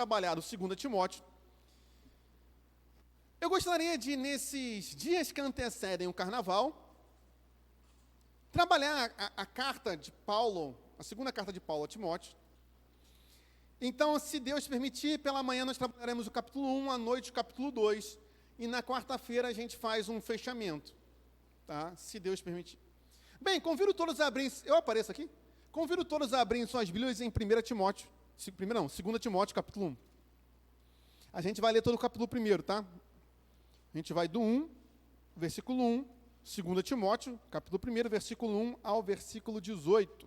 trabalhar o 2 Timóteo, eu gostaria de, nesses dias que antecedem o carnaval, trabalhar a carta de Paulo, a segunda carta de Paulo a Timóteo. Então, se Deus permitir, pela manhã nós trabalharemos o capítulo 1, à noite o capítulo 2, e na quarta-feira a gente faz um fechamento, tá? Se Deus permitir. Bem, convido todos a abrirem, eu apareço aqui? Convido todos a abrirem suas Bíblias em 2 Timóteo, 2 Timóteo, capítulo 1. A gente vai ler todo o capítulo 1, tá? A gente vai do 1, versículo 1, 2 Timóteo, capítulo 1, versículo 1 ao versículo 18.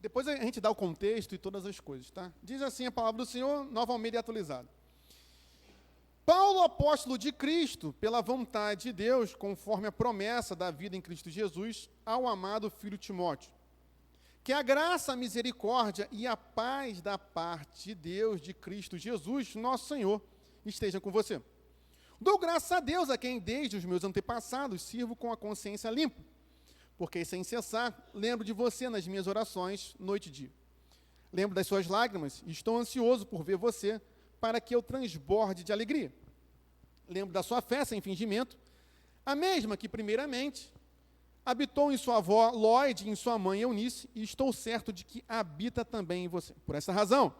Depois a gente dá o contexto e todas as coisas, tá? Diz assim a palavra do Senhor, Nova Almeida atualizada. Paulo, apóstolo de Cristo, pela vontade de Deus, conforme a promessa da vida em Cristo Jesus, ao amado filho Timóteo. Que a graça, a misericórdia e a paz da parte de Deus, de Cristo Jesus, nosso Senhor, esteja com você. Dou graças a Deus, a quem desde os meus antepassados sirvo com a consciência limpa, porque sem cessar lembro de você nas minhas orações, noite e dia. Lembro das suas lágrimas e estou ansioso por ver você, para que eu transborde de alegria. Lembro da sua fé sem fingimento, a mesma que, primeiramente, habitou em sua avó Lóide e em sua mãe Eunice, e estou certo de que habita também em você. Por essa razão,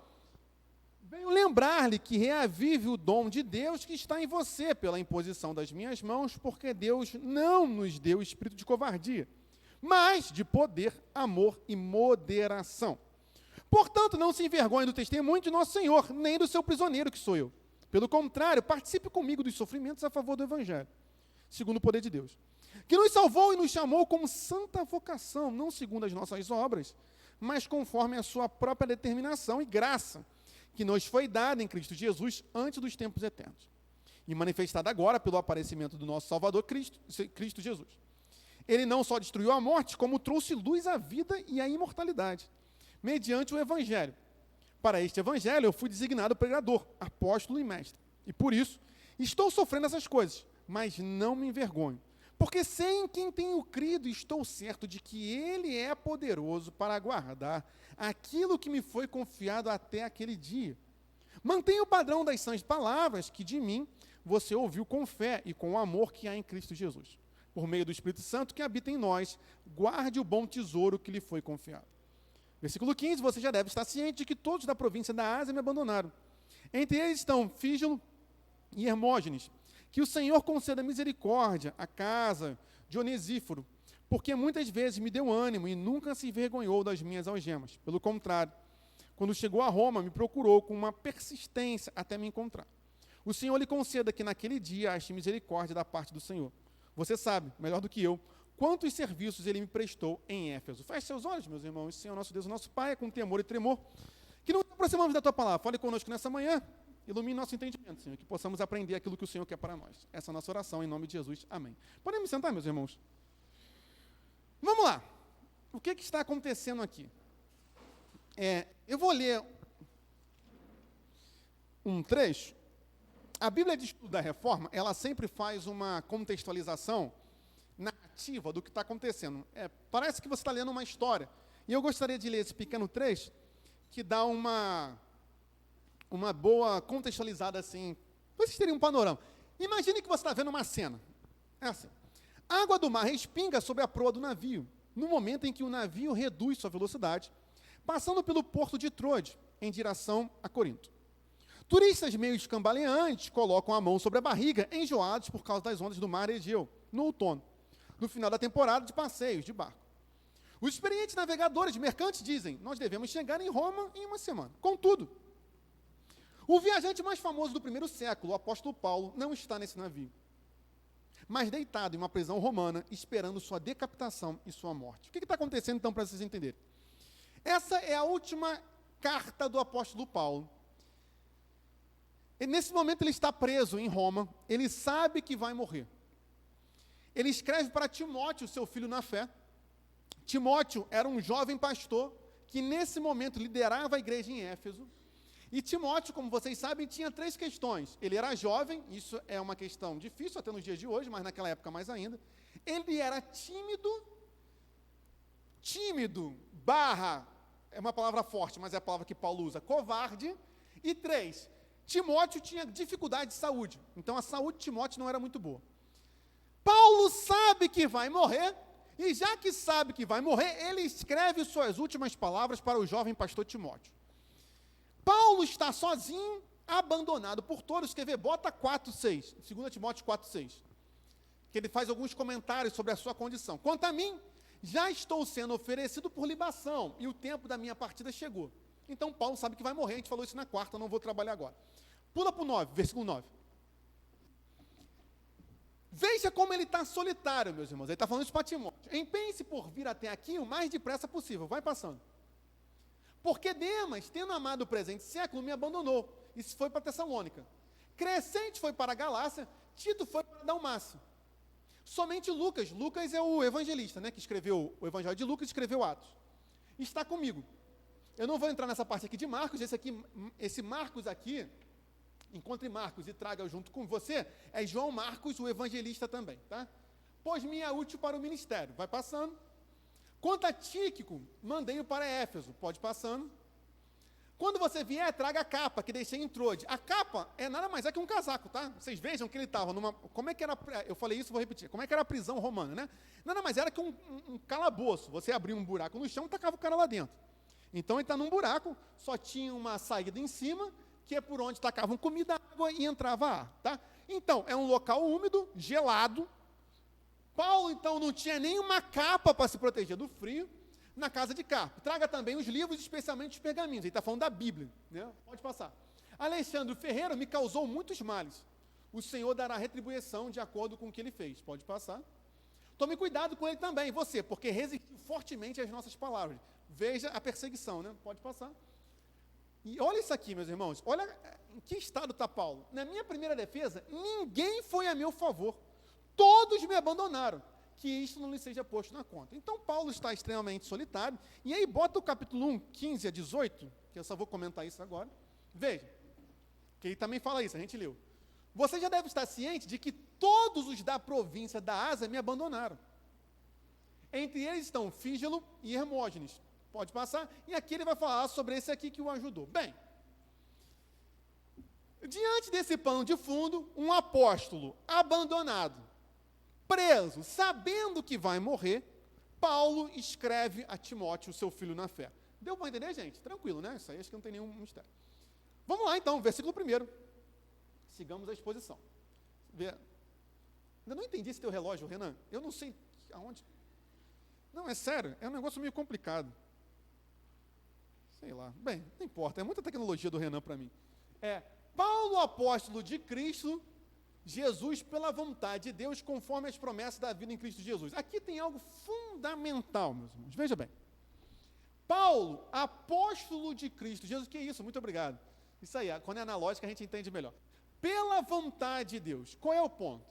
venho lembrar-lhe que reavive o dom de Deus que está em você pela imposição das minhas mãos, porque Deus não nos deu espírito de covardia, mas de poder, amor e moderação. Portanto, não se envergonhe do testemunho de nosso Senhor, nem do seu prisioneiro, que sou eu. Pelo contrário, participe comigo dos sofrimentos a favor do Evangelho, segundo o poder de Deus, que nos salvou e nos chamou como santa vocação, não segundo as nossas obras, mas conforme a sua própria determinação e graça, que nos foi dada em Cristo Jesus antes dos tempos eternos, e manifestada agora pelo aparecimento do nosso Salvador, Cristo Jesus. Ele não só destruiu a morte, como trouxe luz à vida e à imortalidade, mediante o Evangelho. Para este Evangelho eu fui designado pregador, apóstolo e mestre. E por isso estou sofrendo essas coisas, mas não me envergonho. Porque sei em quem tenho crido e estou certo de que Ele é poderoso para guardar aquilo que me foi confiado até aquele dia. Mantenha o padrão das sãs palavras que de mim você ouviu com fé e com o amor que há em Cristo Jesus. Por meio do Espírito Santo que habita em nós, guarde o bom tesouro que lhe foi confiado. Versículo 15, você já deve estar ciente de que todos da província da Ásia me abandonaram. Entre eles estão Fígelo e Hermógenes. Que o Senhor conceda misericórdia à casa de Onesíforo, porque muitas vezes me deu ânimo e nunca se envergonhou das minhas algemas. Pelo contrário, quando chegou a Roma, me procurou com uma persistência até me encontrar. O Senhor lhe conceda que naquele dia ache misericórdia da parte do Senhor. Você sabe, melhor do que eu, quantos serviços ele me prestou em Éfeso. Feche seus olhos, meus irmãos. Senhor, nosso Deus, nosso Pai, é com temor e tremor, que nos aproximamos da Tua palavra. Fale conosco nessa manhã, ilumine nosso entendimento, Senhor, que possamos aprender aquilo que o Senhor quer para nós. Essa é a nossa oração, em nome de Jesus. Amém. Podemos sentar, meus irmãos? Vamos lá. O que está acontecendo aqui? Eu vou ler um trecho. A Bíblia de Estudo da Reforma, ela sempre faz uma contextualização narrativa do que está acontecendo. Parece que você está lendo uma história. E eu gostaria de ler esse pequeno trecho que dá uma boa contextualizada assim. Vocês teriam um panorama. Imagine que você está vendo uma cena. É assim. A água do mar respinga sobre a proa do navio, no momento em que o navio reduz sua velocidade, passando pelo porto de Troade, em direção a Corinto. Turistas meio escambaleantes colocam a mão sobre a barriga, enjoados por causa das ondas do mar Egeu, no outono, no final da temporada de passeios de barco. Os experientes navegadores mercantes dizem, nós devemos chegar em Roma em uma semana. Contudo, o viajante mais famoso do primeiro século, o apóstolo Paulo, não está nesse navio, mas deitado em uma prisão romana, esperando sua decapitação e sua morte. O que está acontecendo, então, para vocês entenderem? Essa é a última carta do apóstolo Paulo. E nesse momento ele está preso em Roma, ele sabe que vai morrer. Ele escreve para Timóteo, seu filho na fé. Timóteo era um jovem pastor que nesse momento liderava a igreja em Éfeso. E Timóteo, como vocês sabem, tinha 3 questões. Ele era jovem, isso é uma questão difícil até nos dias de hoje, mas naquela época mais ainda. Ele era tímido, tímido, é uma palavra forte, mas é a palavra que Paulo usa, covarde. E 3, Timóteo tinha dificuldade de saúde. Então a saúde de Timóteo não era muito boa. Paulo sabe que vai morrer, e já que sabe que vai morrer, ele escreve suas últimas palavras para o jovem pastor Timóteo. Paulo está sozinho, abandonado por todos. Quer ver? Bota 4:6, 2 Timóteo 4:6, que ele faz alguns comentários sobre a sua condição. Quanto a mim, já estou sendo oferecido por libação, e o tempo da minha partida chegou. Então Paulo sabe que vai morrer, a gente falou isso na quarta, não vou trabalhar agora. Pula para o 9, versículo 9. Veja como ele está solitário, meus irmãos. Ele está falando isso para Timóteo. Empenhe-se por vir até aqui o mais depressa possível. Vai passando. Porque Demas, tendo amado o presente século, me abandonou. Isso foi para Tessalônica. Crescente foi para a Galácia. Tito foi para Dalmácia. Somente Lucas é o evangelista, né, que escreveu o Evangelho de Lucas e escreveu Atos. Está comigo. Eu não vou entrar nessa parte aqui de Marcos. Esse Marcos aqui, encontre Marcos e traga junto com você, é João Marcos, o evangelista também, tá? Pois me é útil para o ministério. Vai passando. Quanto a Tíquico, mandei-o para Éfeso. Pode passando. Quando você vier, traga a capa, que deixei em Trode. A capa é nada mais que um casaco, tá? Vocês vejam que ele estava numa... Como é que era... Eu falei isso, vou repetir. Como é que era a prisão romana, né? Nada mais era que um calabouço. Você abria um buraco no chão e tacava o cara lá dentro. Então ele está num buraco, só tinha uma saída em cima, que é por onde tacavam comida, água e entrava ar, tá? Então, é um local úmido, gelado. Paulo, então, não tinha nenhuma capa para se proteger do frio. Na casa de Carpo. Traga também os livros, especialmente os pergaminhos. Ele está falando da Bíblia, né? Pode passar. Alexandre Ferreira me causou muitos males. O Senhor dará retribuição de acordo com o que ele fez. Pode passar. Tome cuidado com ele também, você, porque resistiu fortemente às nossas palavras. Veja a perseguição, né? Pode passar. E olha isso aqui, meus irmãos. Olha em que estado está Paulo. Na minha primeira defesa, ninguém foi a meu favor. Todos me abandonaram. Que isto não lhe seja posto na conta. Então, Paulo está extremamente solitário, e aí bota o capítulo 1, 15 a 18, que eu só vou comentar isso agora. Veja, que ele também fala isso, a gente leu. Você já deve estar ciente de que todos os da província da Ásia me abandonaram. Entre eles estão Fígelo e Hermógenes. Pode passar, e aqui ele vai falar sobre esse aqui que o ajudou. Bem, diante desse pano de fundo, um apóstolo abandonado, preso, sabendo que vai morrer, Paulo escreve a Timóteo, seu filho na fé. Deu para entender, gente? Tranquilo, né? Isso aí acho que não tem nenhum mistério. Vamos lá, então, versículo 1. Sigamos a exposição. Ainda não entendi esse teu relógio, Renan. Eu não sei aonde. Não, é sério, é um negócio meio complicado. Sei lá. Bem, não importa, é muita tecnologia do Renan para mim. Paulo, apóstolo de Cristo Jesus, pela vontade de Deus, conforme as promessas da vida em Cristo Jesus. Aqui tem algo fundamental, meus irmãos. Veja bem. Paulo, apóstolo de Cristo Jesus, que é isso? Muito obrigado. Isso aí, quando é analógico a gente entende melhor. Pela vontade de Deus. Qual é o ponto?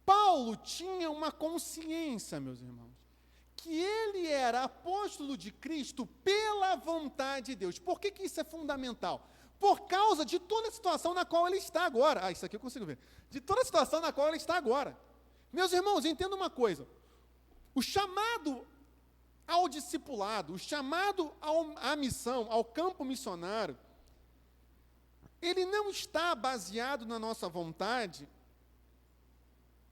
Paulo tinha uma consciência, meus irmãos, que ele era apóstolo de Cristo pela vontade de Deus. Por que isso é fundamental? Por causa de toda a situação na qual ele está agora. Isso aqui eu consigo ver. De toda a situação na qual ele está agora. Meus irmãos, entenda uma coisa. O chamado ao discipulado, o chamado à missão, ao campo missionário, ele não está baseado na nossa vontade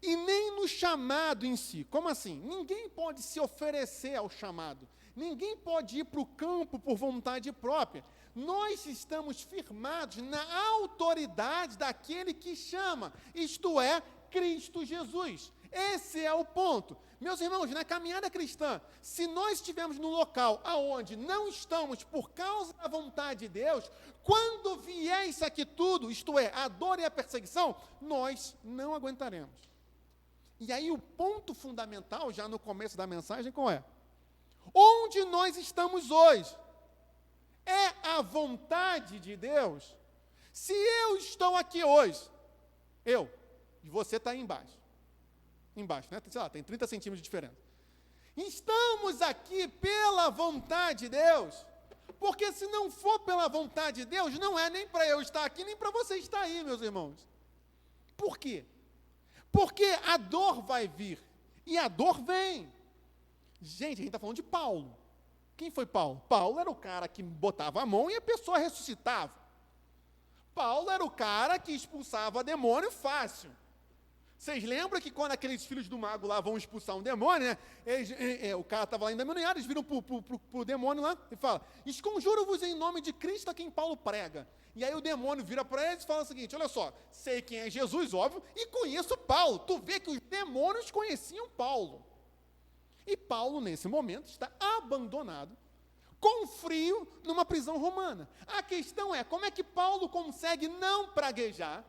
e nem no chamado em si. Como assim? Ninguém pode se oferecer ao chamado. Ninguém pode ir para o campo por vontade própria. Nós estamos firmados na autoridade daquele que chama, isto é, Cristo Jesus. Esse é o ponto. Meus irmãos, na caminhada cristã, se nós estivermos num local aonde não estamos por causa da vontade de Deus, quando vier isso aqui tudo, isto é, a dor e a perseguição, nós não aguentaremos. E aí o ponto fundamental, já no começo da mensagem, qual é? Onde nós estamos hoje? É a vontade de Deus? Se eu estou aqui hoje, e você está aí embaixo, né? Sei lá, tem 30 centímetros de diferença. Estamos aqui pela vontade de Deus, porque se não for pela vontade de Deus, não é nem para eu estar aqui, nem para você estar aí, meus irmãos. Por quê? Porque a dor vai vir, e a dor vem. Gente, a gente está falando de Paulo. Quem foi Paulo? Paulo era o cara que botava a mão e a pessoa ressuscitava. Paulo era o cara que expulsava demônio fácil. Vocês lembram que quando aqueles filhos do mago lá vão expulsar um demônio, né? O cara estava lá endemoniado, eles viram para o demônio lá e falam: esconjuro-vos em nome de Cristo a quem Paulo prega. E aí o demônio vira para eles e fala o seguinte: olha só, sei quem é Jesus, óbvio, e conheço Paulo. Tu vê que os demônios conheciam Paulo. E Paulo, nesse momento, está abandonado, com frio, numa prisão romana. A questão é, como é que Paulo consegue não praguejar?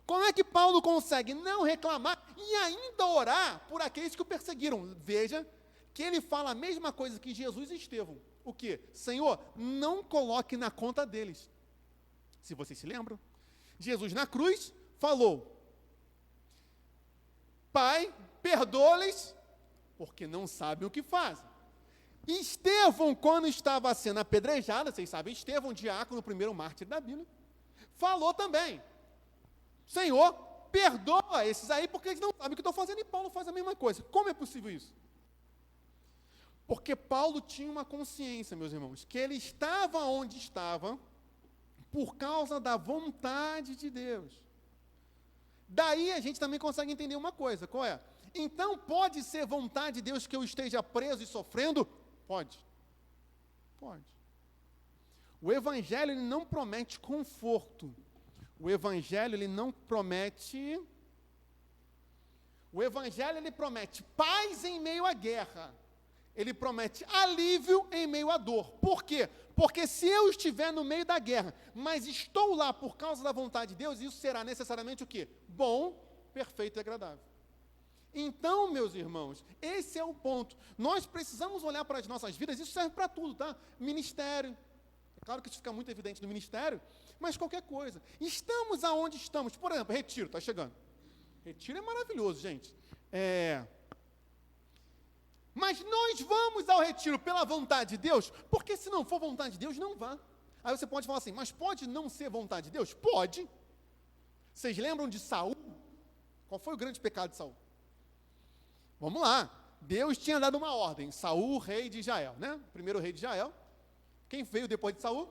Como é que Paulo consegue não reclamar e ainda orar por aqueles que o perseguiram? Veja que ele fala a mesma coisa que Jesus e Estevão. O quê? Senhor, não coloque na conta deles. Se vocês se lembram, Jesus na cruz falou: Pai, perdoa-lhes, porque não sabem o que fazem. Estevão, quando estava sendo apedrejado, vocês sabem, Estevão, diácono, o primeiro mártir da Bíblia, falou também: Senhor, perdoa esses aí, porque eles não sabem o que estão fazendo, e Paulo faz a mesma coisa. Como é possível isso? Porque Paulo tinha uma consciência, meus irmãos, que ele estava onde estava por causa da vontade de Deus. Daí a gente também consegue entender uma coisa, qual é? Então pode ser vontade de Deus que eu esteja preso e sofrendo? Pode. Pode. O Evangelho ele não promete conforto. O Evangelho, ele não promete... O Evangelho, ele promete paz em meio à guerra. Ele promete alívio em meio à dor. Por quê? Porque se eu estiver no meio da guerra, mas estou lá por causa da vontade de Deus, isso será necessariamente o quê? Bom, perfeito e agradável. Então, meus irmãos, esse é o ponto. Nós precisamos olhar para as nossas vidas, isso serve para tudo, tá? Ministério. É claro que isso fica muito evidente no ministério, mas qualquer coisa. Estamos aonde estamos. Por exemplo, retiro, está chegando. Retiro é maravilhoso, gente. Mas nós vamos ao retiro pela vontade de Deus, porque se não for vontade de Deus, não vá. Aí você pode falar assim, mas pode não ser vontade de Deus? Pode. Vocês lembram de Saul? Qual foi o grande pecado de Saul? Vamos lá. Deus tinha dado uma ordem. Saul, rei de Israel, né? Primeiro rei de Israel. Quem veio depois de Saul?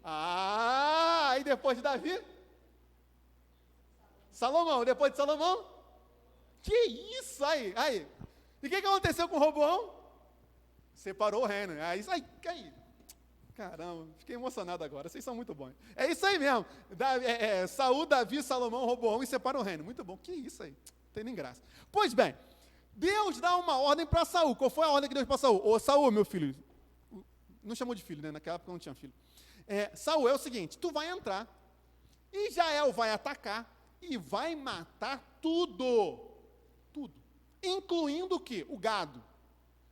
Aí depois de Davi? Salomão. Depois de Salomão? Que isso aí? E o que aconteceu com Roboão? Separou o reino. Aí. Caramba, fiquei emocionado agora. Vocês são muito bons. É isso aí mesmo. Saul, Davi, Salomão, Roboão e separa o reino. Muito bom. Que isso aí? Não tem nem graça. Pois bem, Deus dá uma ordem para Saul. Qual foi a ordem que Deus deu para Saul? Ô Saul, meu filho. Não chamou de filho, né? Naquela época não tinha filho. Saul, é o seguinte, tu vai entrar, Israel vai atacar e vai matar tudo. Tudo. Incluindo o quê? O gado.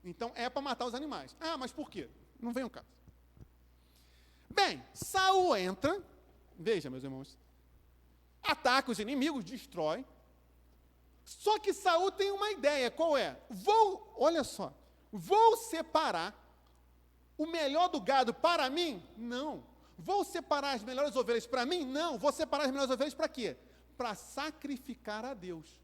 Então, é para matar os animais. Ah, mas por quê? Não vem o caso. Bem, Saul entra, veja, meus irmãos, ataca os inimigos, destrói. Só que Saul tem uma ideia, qual é? Olha só, vou separar o melhor do gado para mim? Não. Vou separar as melhores ovelhas para mim? Não. Vou separar as melhores ovelhas para quê? Para sacrificar a Deus.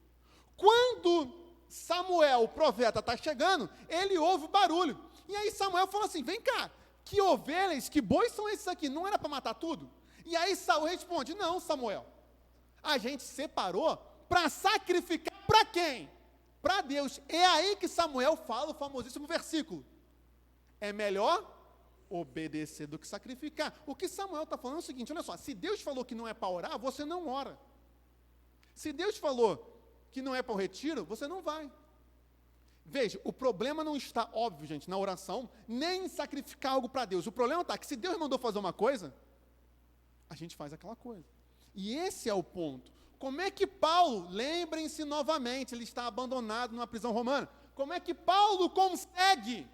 Quando Samuel, o profeta, está chegando, ele ouve o barulho. E aí Samuel fala assim, vem cá, que ovelhas, que bois são esses aqui? Não era para matar tudo? E aí Saul responde, não, Samuel, a gente separou para sacrificar para quem? Para Deus. É aí que Samuel fala o famosíssimo versículo. É melhor obedecer do que sacrificar. O que Samuel está falando é o seguinte, olha só, se Deus falou que não é para orar, você não ora. Se Deus falou que não é para o retiro, você não vai. Veja, o problema não está, óbvio, gente, na oração, nem em sacrificar algo para Deus. O problema está que se Deus mandou fazer uma coisa, a gente faz aquela coisa. E esse é o ponto. Como é que Paulo, lembrem-se novamente, ele está abandonado numa prisão romana, como é que Paulo consegue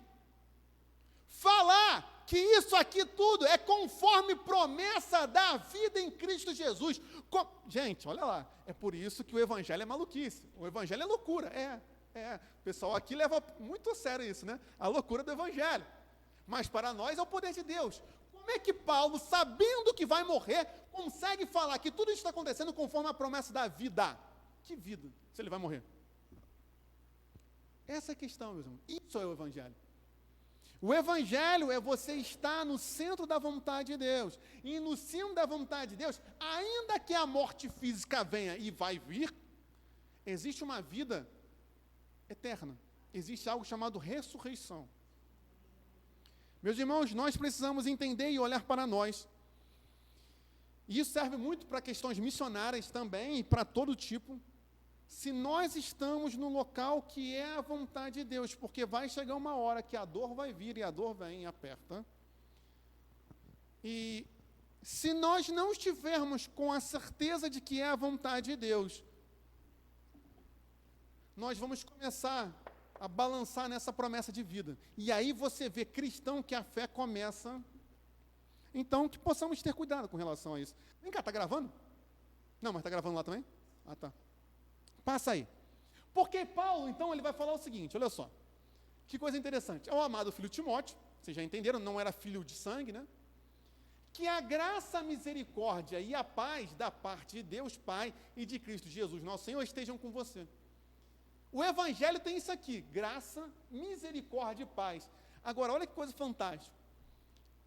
falar que isso aqui tudo é conforme promessa da vida em Cristo Jesus? Gente, olha lá, é por isso que o Evangelho é maluquice, o Evangelho é loucura, o pessoal aqui leva muito a sério isso, né? A loucura do Evangelho, mas para nós é o poder de Deus. Como é que Paulo, sabendo que vai morrer, consegue falar que tudo isso está acontecendo conforme a promessa da vida? Que vida, se ele vai morrer? Essa é a questão, meus irmãos. Isso é o Evangelho. O Evangelho é você estar no centro da vontade de Deus. E no centro da vontade de Deus, ainda que a morte física venha e vai vir, existe uma vida eterna. Existe algo chamado ressurreição. Meus irmãos, nós precisamos entender e olhar para nós. E isso serve muito para questões missionárias também e para todo tipo. Se nós estamos no local que é a vontade de Deus, porque vai chegar uma hora que a dor vai vir e a dor vem e aperta. E se nós não estivermos com a certeza de que é a vontade de Deus, nós vamos começar a balançar nessa promessa de vida. E aí você vê cristão que a fé começa. Então, que possamos ter cuidado com relação a isso. Vem cá, está gravando? Não, mas está gravando lá também? Ah, tá. Passa aí. Porque Paulo, então, ele vai falar o seguinte, olha só. Que coisa interessante. É o amado filho Timóteo, vocês já entenderam, não era filho de sangue, né? Que a graça, a misericórdia e a paz da parte de Deus Pai e de Cristo Jesus, nosso Senhor, estejam com você. O Evangelho tem isso aqui, graça, misericórdia e paz. Agora, olha que coisa fantástica.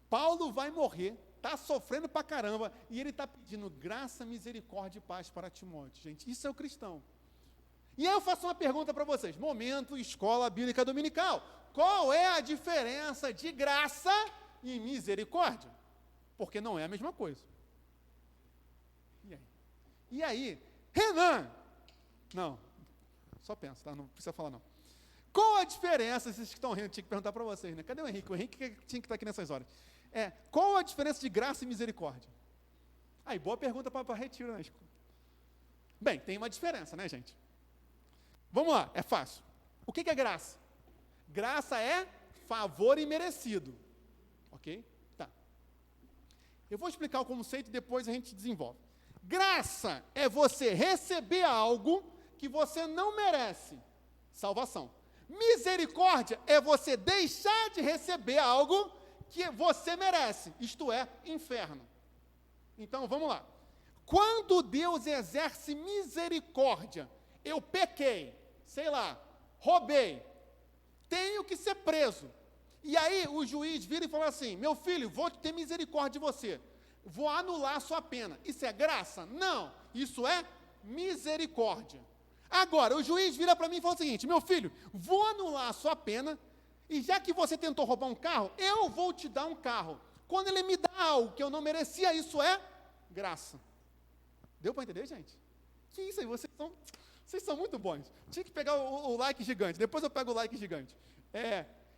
Paulo vai morrer, está sofrendo pra caramba, e ele está pedindo graça, misericórdia e paz para Timóteo. Gente, isso é o cristão. E aí eu faço uma pergunta para vocês. Momento, escola bíblica dominical. Qual é a diferença de graça e misericórdia? Porque não é a mesma coisa. E aí? Renan! Não. Só pensa, tá? Não precisa falar, não. Qual a diferença, vocês que estão rindo, tinha que perguntar para vocês, né? Cadê o Henrique? O Henrique tinha que estar aqui nessas horas. Qual a diferença de graça e misericórdia? Aí, boa pergunta para retiro, né? Bem, tem uma diferença, né, gente? Vamos lá, é fácil. O que é graça? Graça é favor imerecido. Ok? Tá. Eu vou explicar o conceito e depois a gente desenvolve. Graça é você receber algo que você não merece, salvação. Misericórdia é você deixar de receber algo que você merece, isto é, inferno. Então, vamos lá. Quando Deus exerce misericórdia, eu pequei, sei lá, roubei, tenho que ser preso. E aí o juiz vira e fala assim, meu filho, vou ter misericórdia de você, vou anular a sua pena. Isso é graça? Não, isso é misericórdia. Agora, o juiz vira para mim e fala o seguinte, meu filho, vou anular a sua pena, e já que você tentou roubar um carro, eu vou te dar um carro. Quando ele me dá algo que eu não merecia, isso é graça. Deu para entender, gente? Que isso aí, vocês são muito bons. Tinha que pegar o like gigante, depois eu pego o like gigante.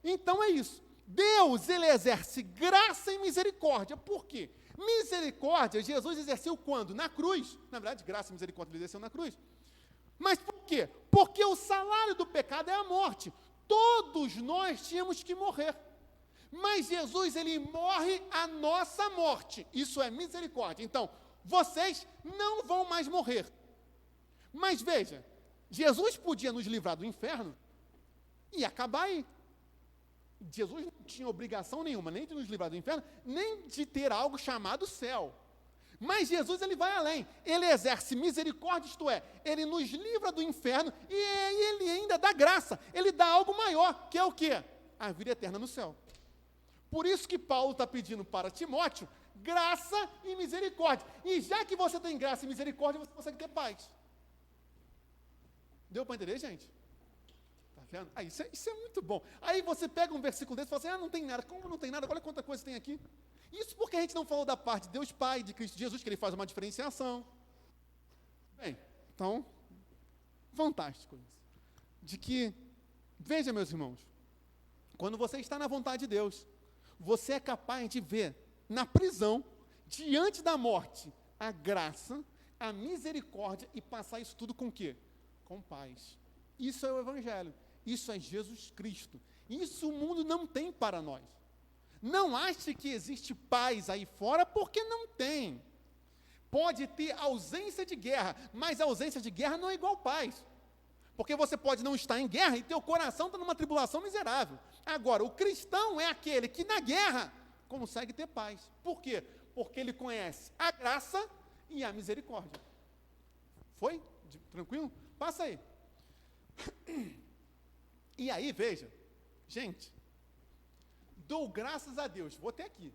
Então é isso. Deus, ele exerce graça e misericórdia. Por quê? Misericórdia, Jesus exerceu quando? Na cruz. Na verdade, graça e misericórdia ele exerceu na cruz. Mas por quê? Porque o salário do pecado é a morte. Todos nós tínhamos que morrer. Mas Jesus, ele morre a nossa morte. Isso é misericórdia. Então, vocês não vão mais morrer. Mas veja, Jesus podia nos livrar do inferno e acabar aí. Jesus não tinha obrigação nenhuma, nem de nos livrar do inferno, nem de ter algo chamado céu. Mas Jesus, ele vai além. Ele exerce misericórdia, isto é, ele nos livra do inferno e ele ainda dá graça. Ele dá algo maior, que é o quê? A vida eterna no céu. Por isso que Paulo está pedindo para Timóteo graça e misericórdia. E já que você tem graça e misericórdia, você consegue ter paz. Deu para entender, gente? Está vendo? Isso é muito bom. Aí você pega um versículo desse e fala assim, não tem nada. Como não tem nada? Olha quanta coisa tem aqui. Isso porque a gente não falou da parte de Deus Pai, de Cristo Jesus, que ele faz uma diferenciação. Bem, então, fantástico isso. De que, veja, meus irmãos, quando você está na vontade de Deus, você é capaz de ver na prisão, diante da morte, a graça, a misericórdia e passar isso tudo com o quê? Com paz. Isso é o Evangelho. Isso é Jesus Cristo. Isso o mundo não tem para nós. Não ache que existe paz aí fora, porque não tem. Pode ter ausência de guerra, mas a ausência de guerra não é igual paz. Porque você pode não estar em guerra e teu coração está numa tribulação miserável. Agora, o cristão é aquele que na guerra consegue ter paz. Por quê? Porque ele conhece a graça e a misericórdia. Foi? Tranquilo? Passa aí. E aí, veja, gente, dou graças a Deus, vou até aqui.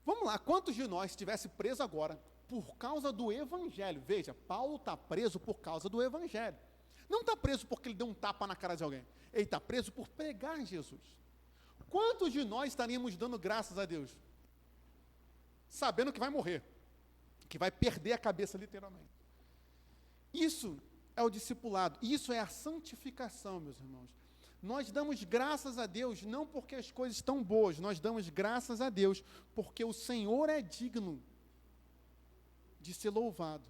Vamos lá, quantos de nós estivesse preso agora por causa do Evangelho? Veja, Paulo está preso por causa do Evangelho. Não está preso porque ele deu um tapa na cara de alguém. Ele está preso por pregar Jesus. Quantos de nós estaríamos dando graças a Deus? Sabendo que vai morrer, que vai perder a cabeça literalmente. Isso é o discipulado, isso é a santificação, meus irmãos. Nós damos graças a Deus não porque as coisas estão boas, nós damos graças a Deus porque o Senhor é digno de ser louvado.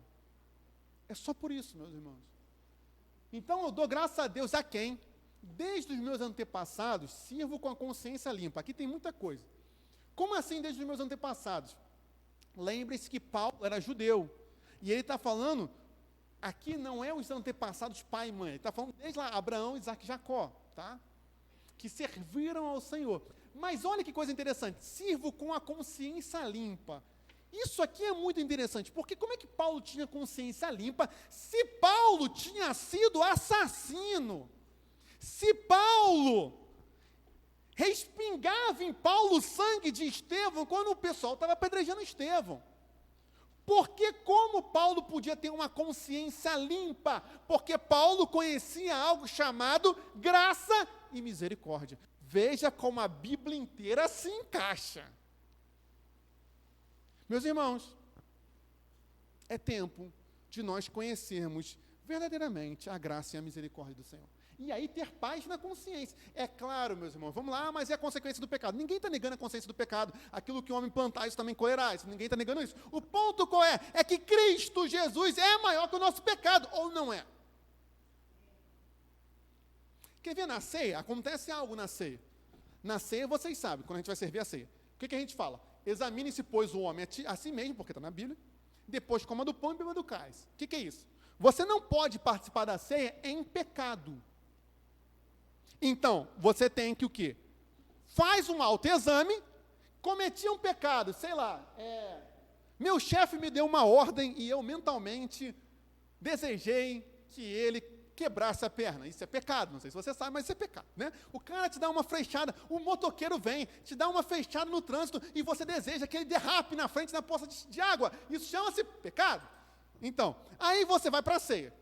É só por isso, meus irmãos. Então eu dou graças a Deus a quem? Desde os meus antepassados, sirvo com a consciência limpa. Aqui tem muita coisa. Como assim desde os meus antepassados? Lembre-se que Paulo era judeu. E ele está falando, aqui não é os antepassados pai e mãe. Ele está falando desde lá, Abraão, Isaac e Jacó, tá? Que serviram ao Senhor. Mas olha que coisa interessante, sirvo com a consciência limpa. Isso aqui é muito interessante, porque como é que Paulo tinha consciência limpa se Paulo tinha sido assassino? Se Paulo respingava em Paulo o sangue de Estevão quando o pessoal estava apedrejando Estevão. Porque como Paulo podia ter uma consciência limpa? Porque Paulo conhecia algo chamado graça e misericórdia. Veja como a Bíblia inteira se encaixa. Meus irmãos, é tempo de nós conhecermos verdadeiramente a graça e a misericórdia do Senhor. E aí ter paz na consciência. É claro, meus irmãos, vamos lá, mas é a consequência do pecado. Ninguém está negando a consciência do pecado. Aquilo que o homem plantar, isso também colherá. Ninguém está negando isso. O ponto qual é? É que Cristo Jesus é maior que o nosso pecado, ou não é? Quer ver na ceia? Acontece algo na ceia. Na ceia, vocês sabem, quando a gente vai servir a ceia. O que a gente fala? Examine-se, pois, o homem a si mesmo, porque está na Bíblia. Depois coma do pão e beba do cálice. O que é isso? Você não pode participar da ceia em pecado. Então, você tem que o quê? Faz um autoexame, cometi um pecado, sei lá, meu chefe me deu uma ordem e eu mentalmente desejei que ele quebrasse a perna. Isso é pecado, não sei se você sabe, mas isso é pecado, né? O cara te dá uma flechada, o motoqueiro vem, te dá uma flechada no trânsito e você deseja que ele derrape na frente da poça de água. Isso chama-se pecado. Então, aí você vai para a ceia.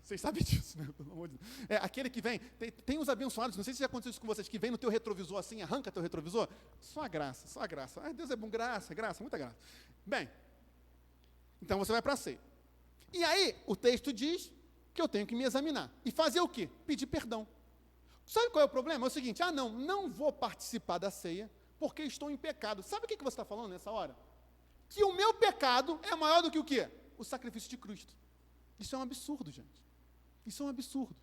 Vocês sabem disso, né? Pelo amor de Deus. Aquele que vem, tem uns abençoados, não sei se já aconteceu isso com vocês, que vem no teu retrovisor assim, arranca teu retrovisor. Só a graça, só a graça. Ai, Deus é bom, graça, muita graça. Bem, então você vai para a ceia. E aí, o texto diz que eu tenho que me examinar. E fazer o quê? Pedir perdão. Sabe qual é o problema? É o seguinte, não vou participar da ceia, porque estou em pecado. Sabe o que você está falando nessa hora? Que o meu pecado é maior do que o quê? O sacrifício de Cristo. Isso é um absurdo, gente. Isso é um absurdo.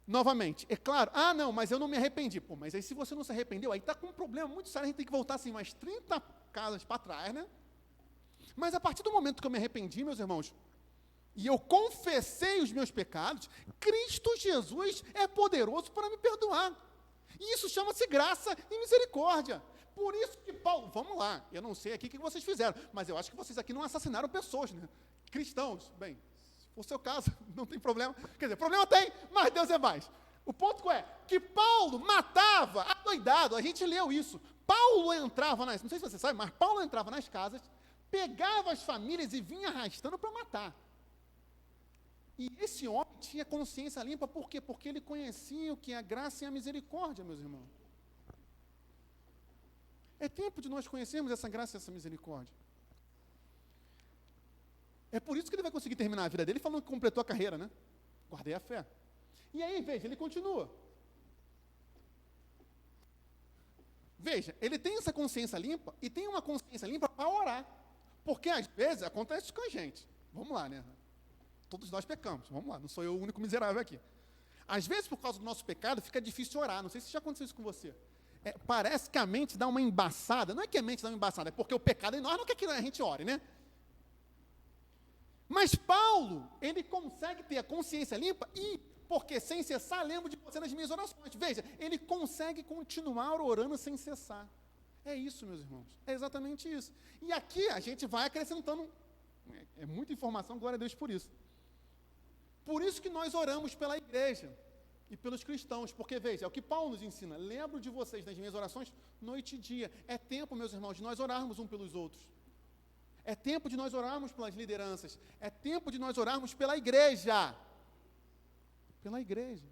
Novamente, é claro, não, mas eu não me arrependi. Pô, mas aí se você não se arrependeu, aí está com um problema muito sério, a gente tem que voltar assim umas 30 casas para trás, né? Mas a partir do momento que eu me arrependi, meus irmãos, e eu confessei os meus pecados, Cristo Jesus é poderoso para me perdoar. E isso chama-se graça e misericórdia. Por isso que Paulo, vamos lá, eu não sei aqui o que vocês fizeram, mas eu acho que vocês aqui não assassinaram pessoas, né? Cristãos, bem, se for o seu caso, não tem problema. Quer dizer, problema tem, mas Deus é mais. O ponto é que Paulo matava adoidado, a gente leu isso. Paulo entrava não sei se você sabe, mas Paulo entrava nas casas, pegava as famílias e vinha arrastando para matar. E esse homem tinha consciência limpa, por quê? Porque ele conhecia o que é a graça e a misericórdia, meus irmãos. É tempo de nós conhecermos essa graça e essa misericórdia. É por isso que ele vai conseguir terminar a vida dele falando que completou a carreira, né? Guardei a fé. E aí, veja, ele continua. Veja, ele tem essa consciência limpa e tem uma consciência limpa para orar. Porque às vezes acontece isso com a gente. Vamos lá, né? Todos nós pecamos, vamos lá, não sou eu o único miserável aqui. Às vezes, por causa do nosso pecado, fica difícil orar. Não sei se já aconteceu isso com você. Parece que a mente dá uma embaçada. Não é que a mente dá uma embaçada, é porque o pecado em nós não quer que a gente ore, né? Mas Paulo, ele consegue ter a consciência limpa e, porque sem cessar, lembro de você nas minhas orações. Veja, ele consegue continuar orando sem cessar. É isso, meus irmãos. É exatamente isso. E aqui a gente vai acrescentando. É muita informação, glória a Deus por isso. Por isso que nós oramos pela igreja e pelos cristãos, porque veja, é o que Paulo nos ensina. Lembro de vocês nas minhas orações, noite e dia. É tempo, meus irmãos, de nós orarmos um pelos outros. É tempo de nós orarmos pelas lideranças. É tempo de nós orarmos pela igreja. Pela igreja.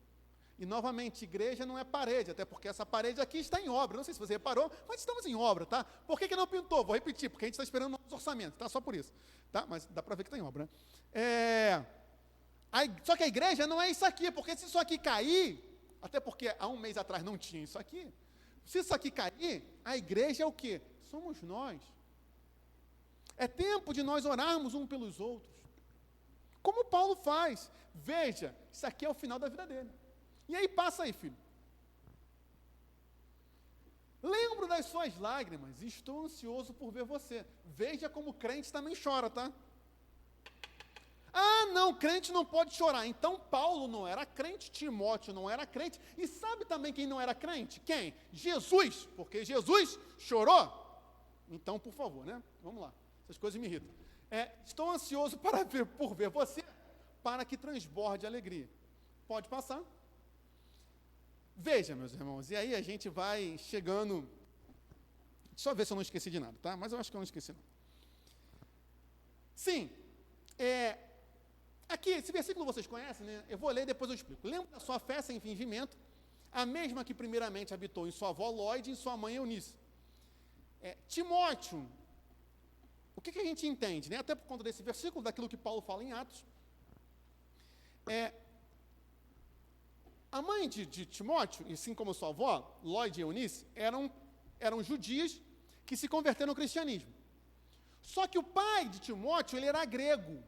E, novamente, igreja não é parede, até porque essa parede aqui está em obra. Não sei se você reparou, mas estamos em obra, tá? Por que não pintou? Vou repetir, porque a gente está esperando novos orçamentos, tá? Só por isso, tá? Mas dá para ver que está em obra, né? Só que a igreja não é isso aqui, porque se isso aqui cair, até porque há um mês atrás não tinha isso aqui, se isso aqui cair, a igreja é o quê? Somos nós. É tempo de nós orarmos um pelos outros. Como Paulo faz. Veja, isso aqui é o final da vida dele. E aí, passa aí, filho. Lembro das suas lágrimas, estou ansioso por ver você. Veja como crente também chora, tá? Ah, não, crente não pode chorar. Então, Paulo não era crente, Timóteo não era crente. E sabe também quem não era crente? Quem? Jesus, porque Jesus chorou. Então, por favor, né? Vamos lá. Essas coisas me irritam. Estou ansioso por ver você, para que transborde alegria. Pode passar. Veja, meus irmãos, e aí a gente vai chegando. Deixa eu ver se eu não esqueci de nada, tá? Mas eu acho que eu não esqueci, não. Sim, aqui, esse versículo vocês conhecem, né? Eu vou ler e depois eu explico. Lembra da sua fé sem fingimento, a mesma que primeiramente habitou em sua avó Lóide e em sua mãe Eunice. Timóteo, o que a gente entende, né? Até por conta desse versículo, daquilo que Paulo fala em Atos, a mãe de Timóteo, e assim como sua avó, Lóide e Eunice, eram judias que se converteram ao cristianismo. Só que o pai de Timóteo, ele era grego.